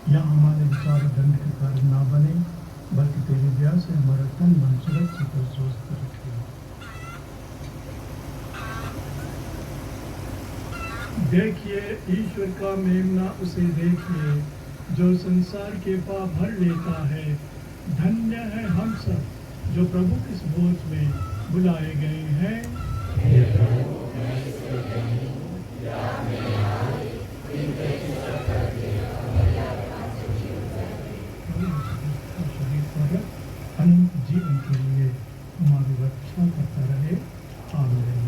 या हमारे विचार दंड के कारण ना बने, बल्कि तेरी दया से हमारा तन मन सुरक्षित और स्वस्थ रखे। देखिए ईश्वर का मेमना, उसे देखिए जो संसार के पाप भर लेता है। धन्य है हम सब जो प्रभु के इस भोज में बुलाए गए हैं। अनंत जीवन के लिए हमारी रक्षा करता रहे। आमीन।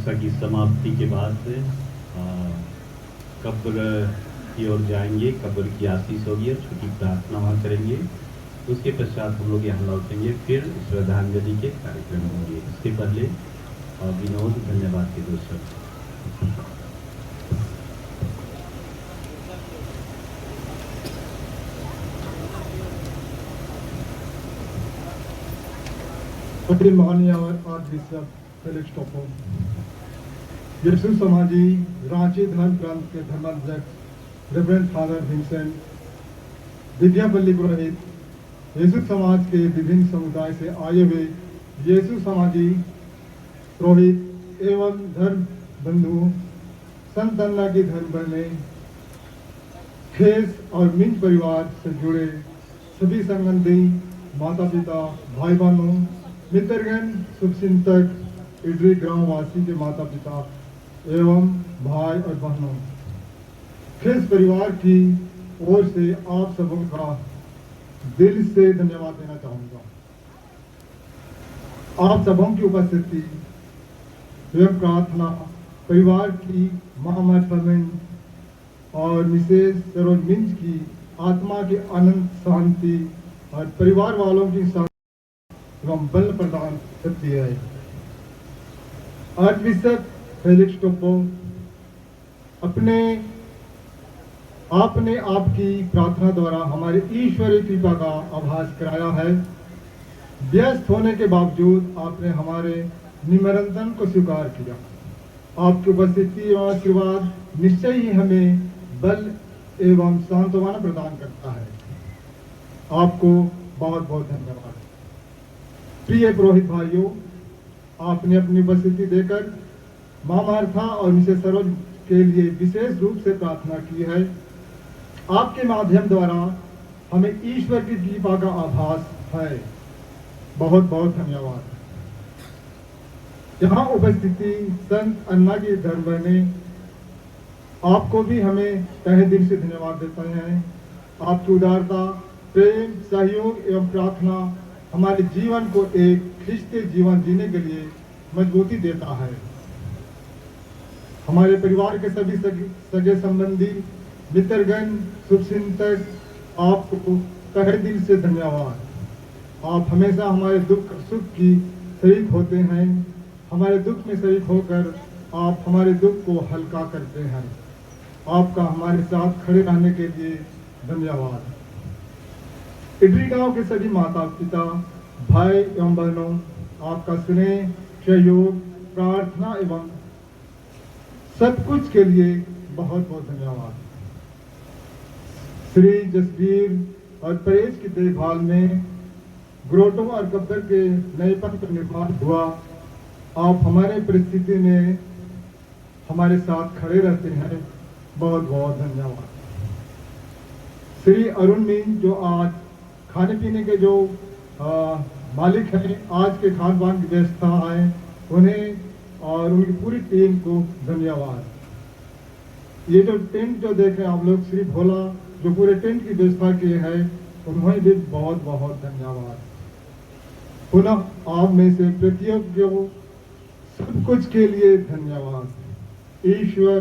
मिस्सा की समाप्ति के बाद कब्र की ओर जाएंगे, कब्र की आशीष होगी और छोटी प्रार्थना वहाँ करेंगे। उसके पश्चात हम लोग यहाँ लौटेंगे, फिर श्रद्धांजलि के कार्यक्रम होंगे। इसके पहले विनोद धन्यवाद के 2 शब्द। माननीय आर्चबिशप फेलिक्स टोप्पो, यीशु समाजी रांची धर्म प्रांत के धर्माध्यक्ष रेवरेंड फादर विंसेंट, दिव्यापल्ली पुरोहित, यीशु समाज के विभिन्न समुदाय से आए हुए यीशु समाजी पुरोहित एवं धर्म बंधु, संत अन्ना की धर्म बहने, खेस और मिंज परिवार से जुड़े सभी संबंधी, माता पिता, भाई बहनों, मित्रगण, शुभचिंतक, इडरी ग्राम वासी के माता पिता एवं भाई और बहनों, खेस परिवार की ओर से आप सबों का दिल से धन्यवाद देना चाहूंगा। आप सबों की उपस्थिति एवं प्रार्थना परिवार की मोहम्मद फमीन और मिसेज सरोज मिंज की आत्मा की अनंत शांति और परिवार वालों की शांति एवं बल प्रदान करती है। आर्चबिशप फेलिक्स टोप्पो, आपने आपकी प्रार्थना द्वारा हमारे ईश्वरीय कृपा का आभास कराया है। व्यस्त होने के बावजूद आपने हमारे निमंत्रण को स्वीकार किया। आपकी उपस्थिति और आशीर्वाद निश्चय ही हमें बल एवं सांत्वना प्रदान करता है। आपको बहुत बहुत धन्यवाद। प्रिय पुरोहित भाइयों, आपने अपनी उपस्थिति देकर मां मार्था और मिसेस सरोज के लिए विशेष रूप से प्रार्थना की है। आपके माध्यम द्वारा हमें ईश्वर की कृपा का आभास है। बहुत बहुत धन्यवाद। यहाँ उपस्थिति संत अन्ना की धर्म बहने, आपको भी हमें तहे दिल से धन्यवाद देते हैं। आपकी उदारता, प्रेम, सहयोग एवं प्रार्थना हमारे जीवन को एक ख्रिस्तीय जीवन जीने के लिए मजबूती देता है। हमारे परिवार के सभी सगे संबंधी, मित्रगण, शुभचिंतक, आपको तहे दिल से धन्यवाद। आप हमेशा हमारे दुख सुख की शरीक होते हैं। हमारे दुख में शरीक होकर आप हमारे दुख को हल्का करते हैं। आपका हमारे साथ खड़े रहने के लिए धन्यवाद। इडरी गांव के सभी माता पिता, भाई एवं बहनों, आपका स्नेह, सहयोग, प्रार्थना एवं सब कुछ के लिए बहुत बहुत धन्यवाद। श्री जसवीर और परेश की देखभाल में ग्रोटों और कब्र के नएपन का निर्माण हुआ। आप हमारे परिस्थिति में हमारे साथ खड़े रहते हैं। बहुत बहुत धन्यवाद। श्री अरुण मीन, जो आज खाने पीने के जो मालिक हैं, आज के खान पान की व्यवस्था है, उन्हें और उनकी पूरी टीम को धन्यवाद। ये जो टेंट जो देख रहे हैं आप लोग, श्री भोला जो पूरे टेंट की व्यवस्था किए हैं, उन्हें भी बहुत बहुत धन्यवाद। पुनः आप में से प्रत्येक को सब कुछ के लिए धन्यवाद। ईश्वर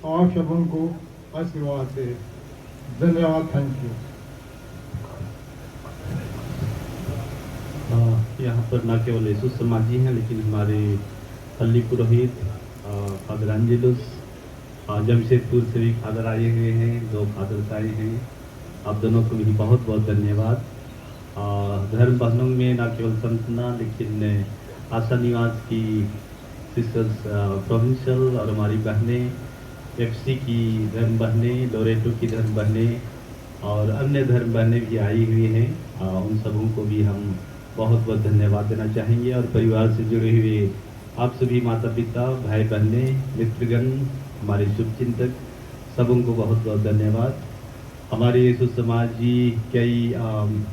आप सबों को आशीर्वाद दे। धन्यवाद। Thank you. यहाँ पर न केवल यीशु समाजी हैं, लेकिन हमारे पल्ली पुरोहित फादर एंजेलस, जमशेदपुर से भी फादर आए हुए हैं, 2 फादर्स आए हैं। आप दोनों को भी बहुत बहुत धन्यवाद। धर्म बहनों में न केवल संतना, लेकिन आशा निवास की सिस्टर्स प्रोविंशियल और हमारी बहनें, एफसी की धर्म बहनें, लोरेटो की धर्म बहनें और अन्य धर्म बहनें भी आई हुई हैं। उन सबों को भी हम बहुत बहुत धन्यवाद देना चाहेंगे। और परिवार से जुड़े हुए आप सभी माता पिता, भाई बहनें, मित्रगण, हमारे शुभचिंतक, सबों को बहुत बहुत धन्यवाद। हमारे यीशु समाजी कई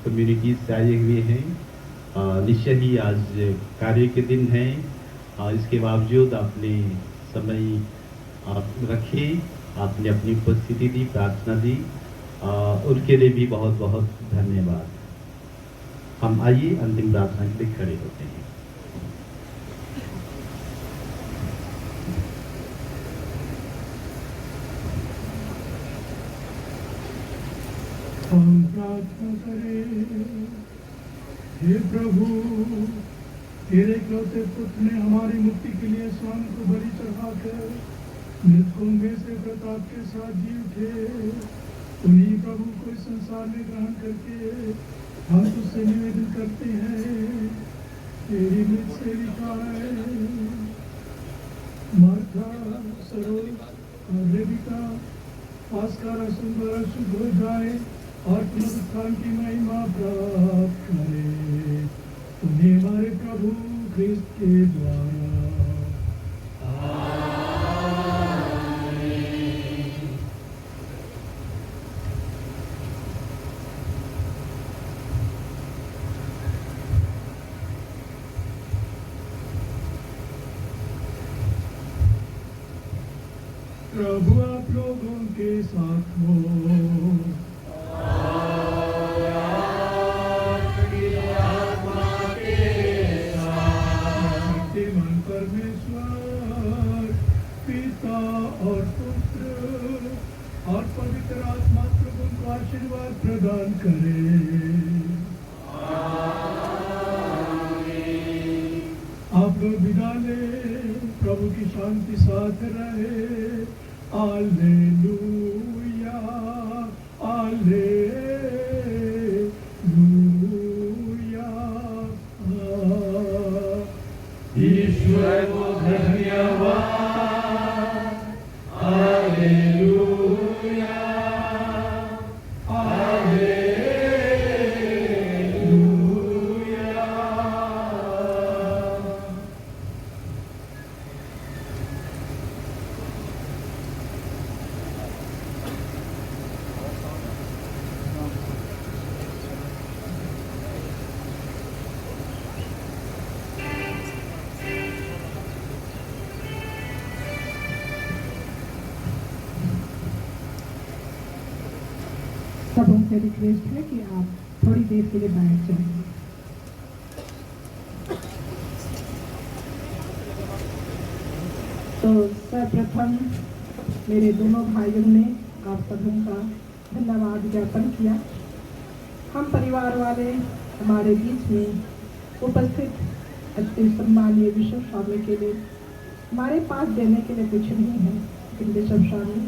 कम्युनिटीज से आए हुए हैं। निश्चय ही आज कार्य के दिन हैं, इसके बावजूद आपने समय आप रखे, आपने अपनी उपस्थिति दी, प्रार्थना दी, उनके लिए भी बहुत बहुत धन्यवाद। हम आइए अंतिम प्रार्थना के लिए खड़े होते हैं। हम प्रार्थना करें। हे प्रभु, तेरे इकलौते पुत्र ने हमारी मुक्ति के लिए स्वयं को बलि चढ़ाकर मृतकों में से प्रताप के साथ जी उठे। उन्हीं प्रभु को इस संसार में ग्रहण करके हम तुझसे निवेदन करते हैं। तेरी मृत से लिखा है, मार्था, सरोज और रेबिका पास्का रसूल द्वारा शुद्ध हो जाए और पुनरुत्थान की महिमा प्राप्त करे। उन्हें हमारे प्रभु ख्रिस्त के द्वारा। प्रभु आप लोगों के साथ हो। शक्तिमान परमेश्वर पिता और पुत्र और पवित्र आत्मा प्रभु को आशीर्वाद प्रदान करे। आप लोग विदा ले, प्रभु की शांति साथ रहे। Alleluia, Alleluia. ईश्वर को धन्यवाद। Alleluia, Alleluia. सब उनसे रिक्वेस्ट है कि आप थोड़ी देर के लिए बैठ जाएंगे। तो सर्वप्रथम मेरे दोनों भाइयों ने आप सबों का धन्यवाद ज्ञापन किया। हम परिवार वाले हमारे बीच में उपस्थित अति सम्मानीय बिशप स्वामी के लिए हमारे पास देने के लिए कुछ नहीं है, लेकिन बिशप स्वामी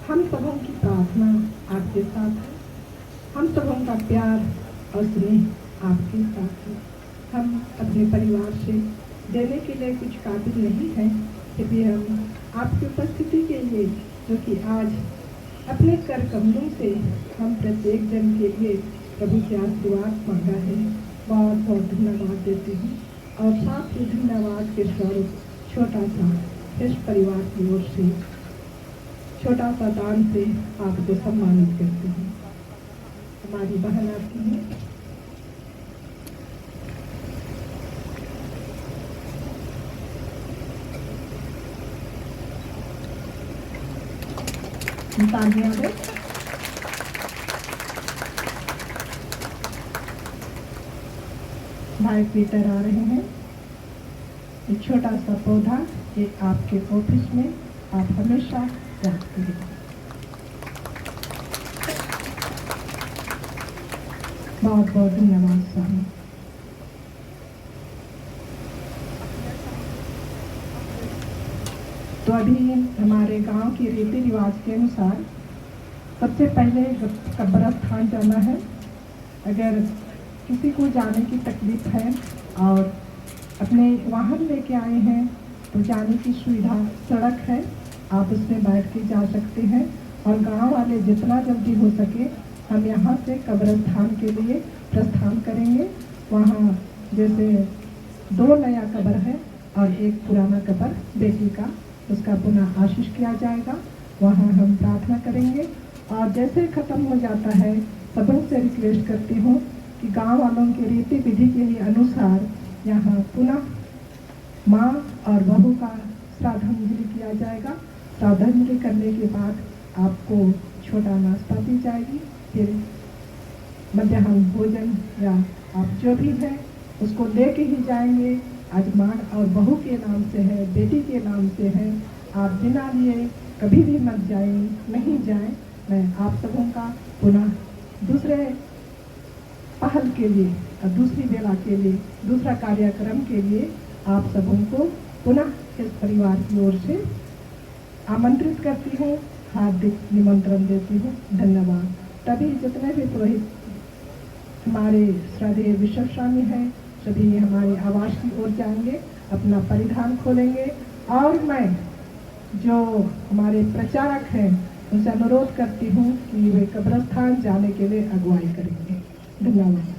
हम सबों की प्रार्थना आपके साथ है। हम सबों का प्यार और स्नेह आपके साथ है। हम अपने परिवार से देने के लिए कुछ काबिल नहीं है, फिर भी हम आपकी उपस्थिति के लिए, जो कि आज अपने कर कमलों से हम प्रत्येक जन के लिए प्रभु के आशीर्वाद मांगा है, बहुत बहुत धन्यवाद देती हूँ। और साथ ही धन्यवाद के स्वरूप छोटा सा इस परिवार की ओर से छोटा सा दान से आपको सम्मानित करती हूँ। हमारी बहन आपकी है। तालियां दें। भाई पीटर आ रहे हैं। एक छोटा सा पौधा ये आपके ऑफिस में आप हमेशा याद करें। बहुत बहुत धन्यवाद स्वामी। तो अभी हमारे गांव के रीति रिवाज के अनुसार सबसे पहले कब्रस्थान जाना है। अगर किसी को जाने की तकलीफ है और अपने वाहन लेके आए हैं तो जाने की सुविधा सड़क है, आप उसमें बैठ के जा सकते हैं। और गांव वाले जितना जल्दी हो सके हम यहाँ से कब्रस्थान के लिए प्रस्थान करेंगे। वहाँ जैसे 2 नया कब्र है और एक पुराना कब्र बेटी का, उसका पुनः आशीष किया जाएगा। वहाँ हम प्रार्थना करेंगे। और जैसे ख़त्म हो जाता है सबों से रिक्वेस्ट करती हूँ कि गांव वालों के रीति विधि के अनुसार यहाँ पुनः माँ और बहू का श्राद्धांजलि किया जाएगा। श्राद्धांजलि करने के बाद आपको छोटा नाश्ता दी जाएगी, फिर मध्याह्न भोजन या आप जो भी है उसको लेके ही जाएंगे। आज माँ और बहू के नाम से है, बेटी के नाम से है। आप बिना लिए कभी भी मत जाएं, नहीं जाएं। मैं आप सबों का पुनः दूसरे पहल के लिए और दूसरी बेला के लिए, दूसरा कार्यक्रम के लिए आप सबों को पुनः इस परिवार की ओर से आमंत्रित करती हूँ, हार्दिक निमंत्रण देती हूँ। धन्यवाद। तभी जितने भी पुरोहित हमारे श्रद्धेय विश्व स्वामी हैं, सभी हमारे आवास की ओर जाएंगे, अपना परिधान खोलेंगे और मैं जो हमारे प्रचारक हैं उनसे अनुरोध करती हूँ कि वे कब्रस्तान जाने के लिए अगुवाई करेंगे। धन्यवाद।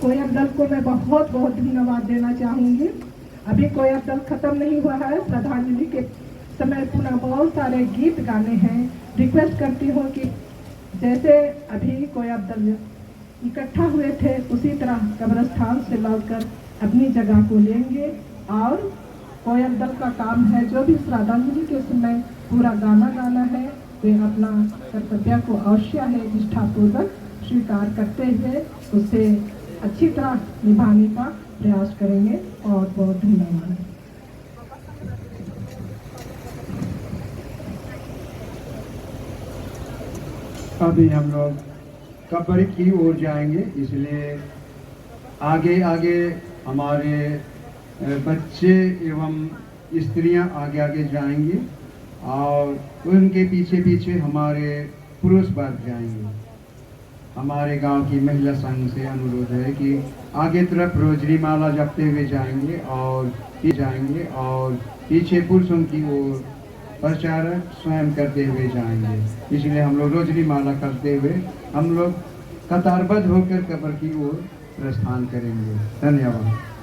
कोयब दल को मैं बहुत बहुत धन्यवाद देना चाहूँगी। अभी कोयब दल खत्म नहीं हुआ है। श्रद्धांजलि के समय पुनः बहुत सारे गीत गाने हैं। रिक्वेस्ट करती हूँ कि जैसे अभी कोयब दल इकट्ठा हुए थे उसी तरह कब्रस्तान से लौटकर अपनी जगह को लेंगे और कोयल दल का काम है जो भी श्रद्धांजलि के समय पूरा गाना गाना है, वे अपना कर्तव्य को अवश्य है निष्ठापूर्वक स्वीकार करते हुए उसे अच्छी तरह निभाने का प्रयास करेंगे। और बहुत धन्यवाद। अभी हम लोग कब्र की ओर जाएंगे, इसलिए आगे आगे हमारे बच्चे एवं स्त्रियां आगे आगे जाएंगे और उनके पीछे पीछे हमारे पुरुष वर्ग जाएंगे। हमारे गांव की महिला संघ से अनुरोध है कि आगे तरफ रोजरी माला जपते हुए जाएंगे और पीछे पुरुषों की ओर प्रचारक स्वयं करते हुए जाएंगे। इसलिए हम लोग रोजरी माला करते हुए हम लोग कतारबद्ध होकर कब्र की ओर प्रस्थान करेंगे। धन्यवाद।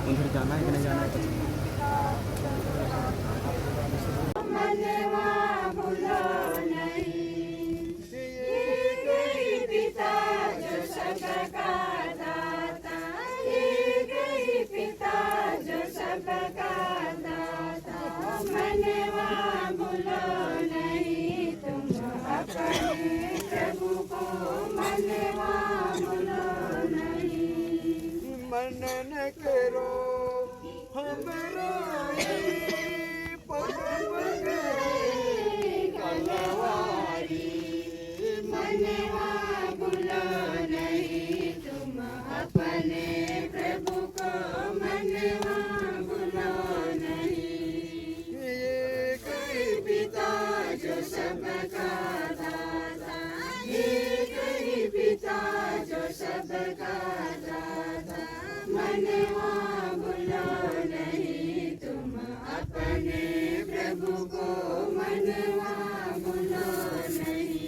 उधर जाना है कि नहीं जाना है? मनन करो हमरा कलवारी मनवा भूलो नहीं तुम अपने प्रभु को मनवा भूलो नहीं। एक ही पिता जो सबका दाता, एक ही पिता जो सबका दाता, मनवा भूलो नहीं तुम अपने प्रभु को मनवा भूलो नहीं।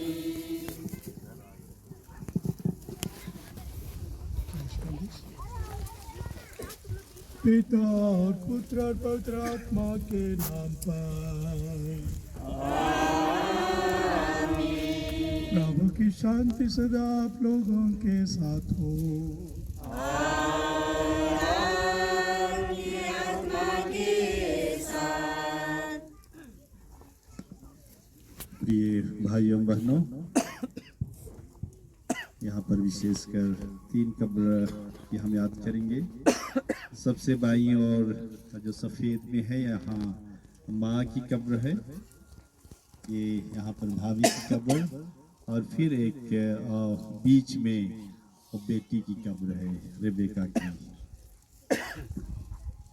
पिता और पुत्र और पवित्र आत्मा के नाम पर प्रभु की शांति सदा आप लोगों के साथ हो। प्रिय भाइयों बहनों, यहाँ पर विशेषकर 3 कब्र की हम याद करेंगे। सबसे बाईं ओर जो सफ़ेद में है यहाँ माँ की कब्र है, ये यहाँ पर भाभी की कब्र, और फिर एक बीच में बेटी की कब्र है रेबेका की।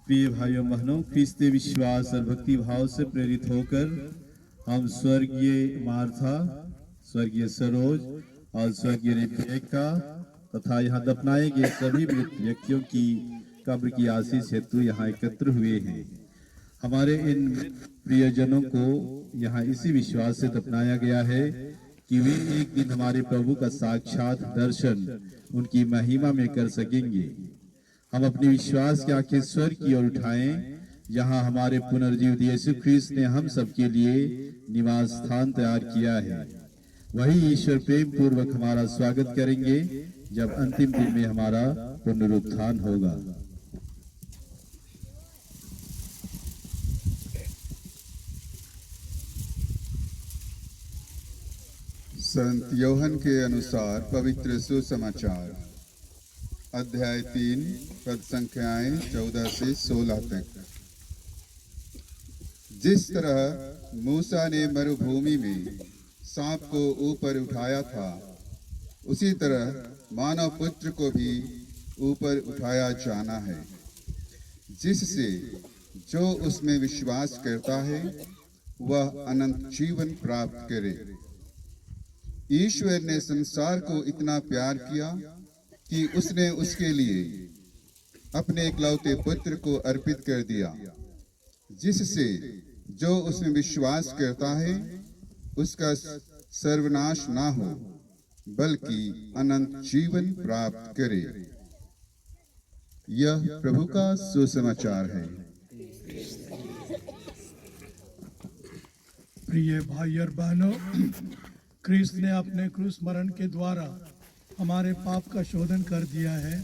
प्रिय भाइयों बहनों, ख्रिस्तीय विश्वास और भक्ति भाव से प्रेरित होकर हम स्वर्गीय मार्था, स्वर्गीय सरोज और स्वर्गीय रेबेका तथा यहाँ दफनाए गए सभी मृत व्यक्तियों की कब्र की आशीष हेतु यहाँ एकत्र हुए हैं। हमारे इन प्रियजनों को यहाँ इसी विश्वास से दफनाया गया है कि वे एक दिन हमारे प्रभु का साक्षात दर्शन उनकी महिमा में कर सकेंगे। हम अपने विश्वास की आंखें स्वर्ग की ओर उठाएं, जहाँ हमारे पुनर्जीवित यीशु ख्रीस्त ने हम सबके लिए निवास स्थान तैयार किया है। वही ईश्वर प्रेम पूर्वक हमारा स्वागत करेंगे जब अंतिम दिन में हमारा पुनरुत्थान होगा। संत योहन के अनुसार पवित्र सुसमाचार अध्याय 3 पद संख्याएं 14 से 16 तक। जिस तरह मूसा ने मरुभूमि में सांप को ऊपर उठाया था, उसी तरह मानव पुत्र को भी ऊपर उठाया जाना है, जिससे जो उसमें विश्वास करता है वह अनंत जीवन प्राप्त करे। ईश्वर ने संसार को इतना प्यार किया कि उसने उसके लिए अपने इकलौते पुत्र को अर्पित कर दिया, जिससे जो उसमें विश्वास करता है उसका सर्वनाश ना हो, बल्कि अनंत जीवन प्राप्त करे। यह प्रभु का सुसमाचार है। प्रिय भाई और बहनों, क्रिस्त ने अपने क्रूस मरण के द्वारा हमारे पाप का शोधन कर दिया है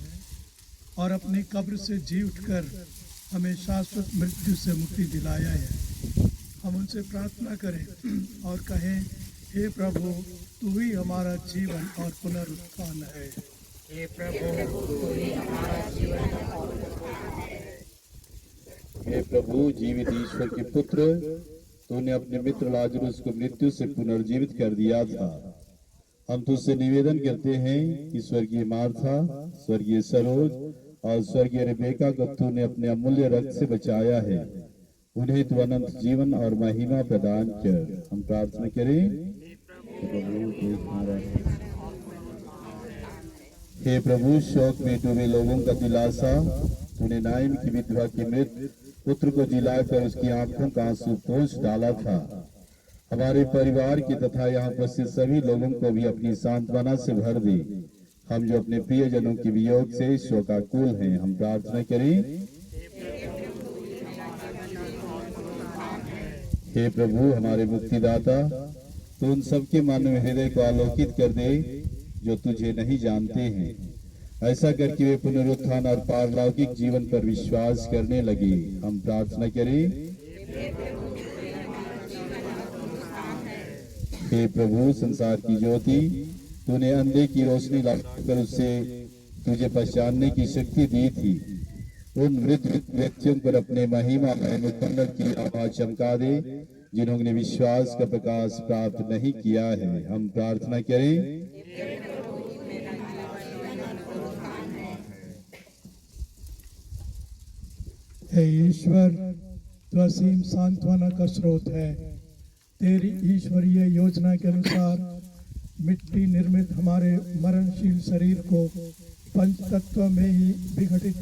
और अपनी कब्र से जी उठकर हमें शाश्वत मृत्यु से मुक्ति दिलाया है। हम उनसे प्रार्थना करें और कहें, हे प्रभु, तू ही हमारा जीवन और पुनरुत्थान है। हे प्रभु, तू ही हमारा जीवन और पुनरुत्थान है। हे प्रभु, जीवित ईश्वर के पुत्र, तूने अपने मित्र लाजरुस को मृत्यु से पुनर्जीवित कर दिया था। हम तुझसे निवेदन करते हैं कि स्वर्गीय मार्था, स्वर्गीय सरोज और स्वर्गीय रेबेका को तूने अपने अमूल्य रक्त से बचाया है। उन्हें तू अनंत जीवन और महिमा प्रदान कर। हम प्रार्थना करें। हे प्रभु, शोक में डूबे लोगों का दिलासा, तूने नाइम की विधवा के मृत पुत्र को जिलाकर उसकी आंखों का आंसू पोंछ डाला था। हमारे परिवार के तथा यहाँ उपस्थित सभी लोगों को भी अपनी सांत्वना से भर दे। हम जो अपने प्रियजनों के वियोग से शोकाकुल हैं, हम प्रार्थना करें। हे प्रभु, हमारे मुक्तिदाता, तू उन सबके मन में हृदय को आलोकित कर दे जो तुझे नहीं जानते हैं। ऐसा करके वे पुनरुत्थान और पारलौकिक जीवन पर विश्वास करने लगे। हम प्रार्थना करें। हे प्रभु, संसार की ज्योति, तूने अंधे की रोशनी लाकर उससे तुझे पहचानने की शक्ति दी थी। उन वृद्ध व्यक्तियों पर अपने महिमा में मुकम्मल की आवाज चमका दे जिन्होंने विश्वास का प्रकाश प्राप्त नहीं किया है। हम प्रार्थना करें। हे ईश्वर, तू असीम सांत्वना का स्रोत है। तेरी ईश्वरीय योजना के अनुसार मिट्टी निर्मित हमारे मरणशील शरीर को पंच तत्व में ही विघटित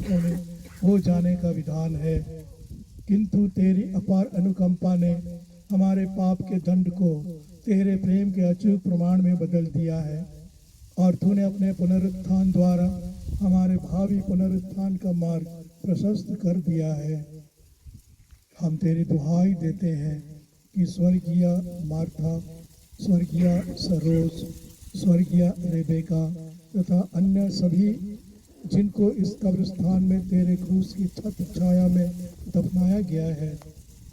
हो जाने का विधान है, किंतु तेरी अपार अनुकंपा ने हमारे पाप के दंड को तेरे प्रेम के अचूक प्रमाण में बदल दिया है और तूने अपने पुनरुत्थान द्वारा हमारे भावी पुनरुत्थान का मार्ग प्रशस्त कर दिया है। हम तेरी दुहाई देते हैं कि स्वर्गीय मार्था, स्वर्गीय सरोज, स्वर्गीय रेबेका तथा अन्य सभी जिनको इस कब्रिस्तान में तेरे क्रूस की छत छाया में दफनाया गया है,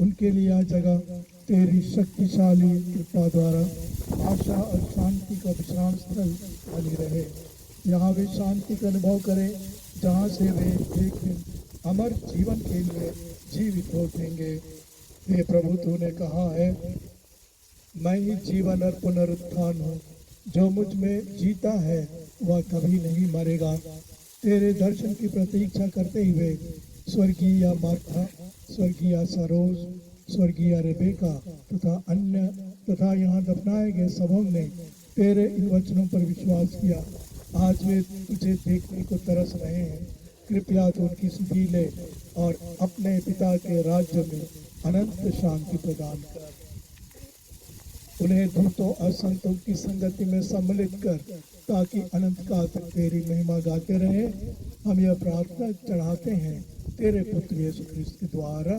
उनके लिए यह जगह तेरी शक्तिशाली कृपा द्वारा आशा और शांति का विश्राम स्थल बनी रहे। यहाँ वे शांति का अनुभव करें जहाँ से वे एक दिन अमर जीवन के लिए जीवित हो उठेंगे। हे प्रभु, तूने कहा है, मैं ही जीवन और पुनरुत्थान हूँ, जो मुझ में जीता है वह कभी नहीं मरेगा। तेरे दर्शन की प्रतीक्षा करते हुए स्वर्गीय मार्था, स्वर्गीय सरोज, स्वर्गीय रेबेका तथा यहाँ दफनाए गए सबों ने तेरे इन वचनों पर विश्वास किया। आज वे तुझे देखने को तरस रहे हैं। कृपया तो उनकी सुधि ले और अपने पिता के राज्य में अनंत शांति प्रदान कर। उन्हें दूतों और संतों की संगति में सम्मिलित कर, ताकि अनंत काल तक तेरी महिमा गाते रहे। हम यह प्रार्थना चढ़ाते हैं तेरे पुत्र यीशु ख्रिस्त के द्वारा।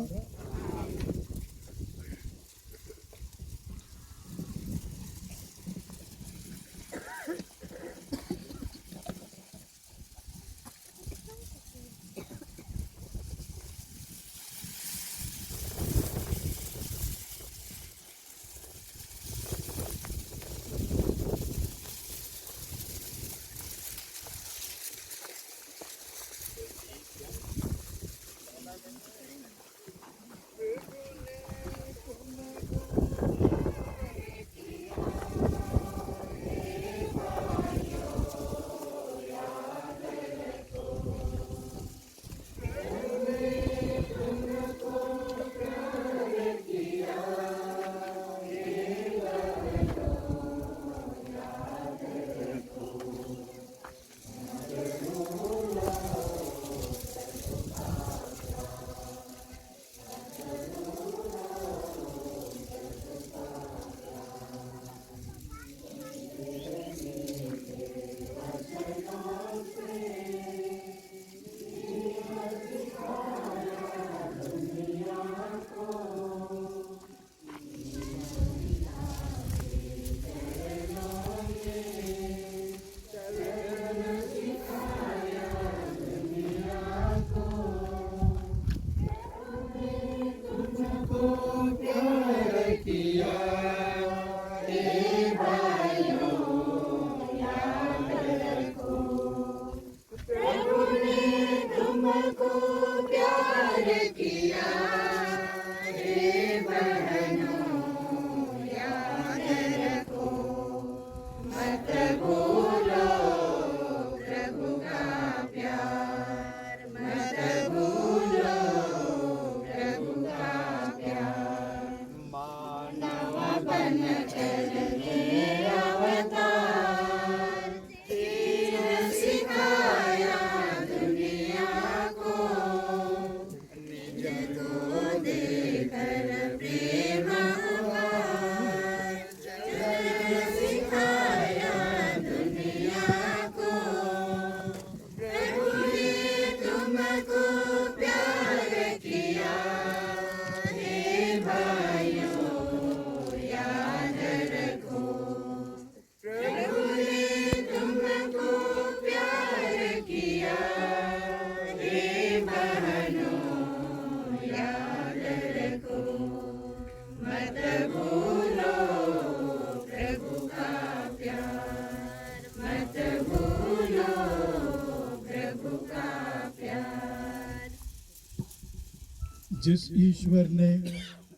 जिस ईश्वर ने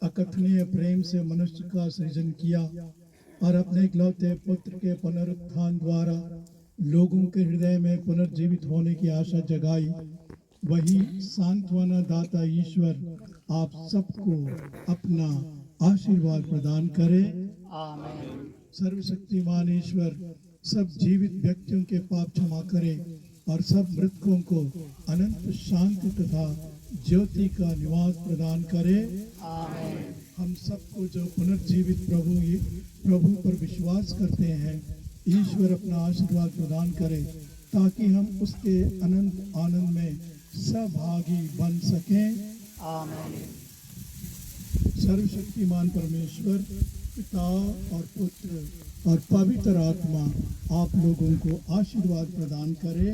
अकथनीय प्रेम से मनुष्य का सृजन किया और अपने इकलौते पुत्र के पुनरुत्थान द्वारा लोगों के हृदय में पुनर्जीवित होने की आशा जगाई, वही सांत्वना दाता ईश्वर आप सबको अपना आशीर्वाद प्रदान करे। आमीन। सर्वशक्तिमान ईश्वर सब जीवित व्यक्तियों के पाप क्षमा करे और सब मृतकों को अनंत शांति तथा ज्योति का निवास प्रदान करे। आमीन। हम सबको जो पुनर्जीवित प्रभु पर विश्वास करते हैं, ईश्वर अपना आशीर्वाद प्रदान करे ताकि हम उसके अनंत आनंद में सहभागी बन सकें। आमीन। सर्वशक्तिमान परमेश्वर पिता और पुत्र और पवित्र आत्मा आप लोगों को आशीर्वाद प्रदान करे।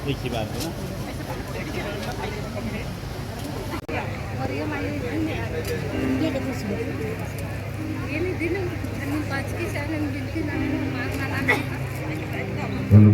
एक ही बात है ना। हेलो।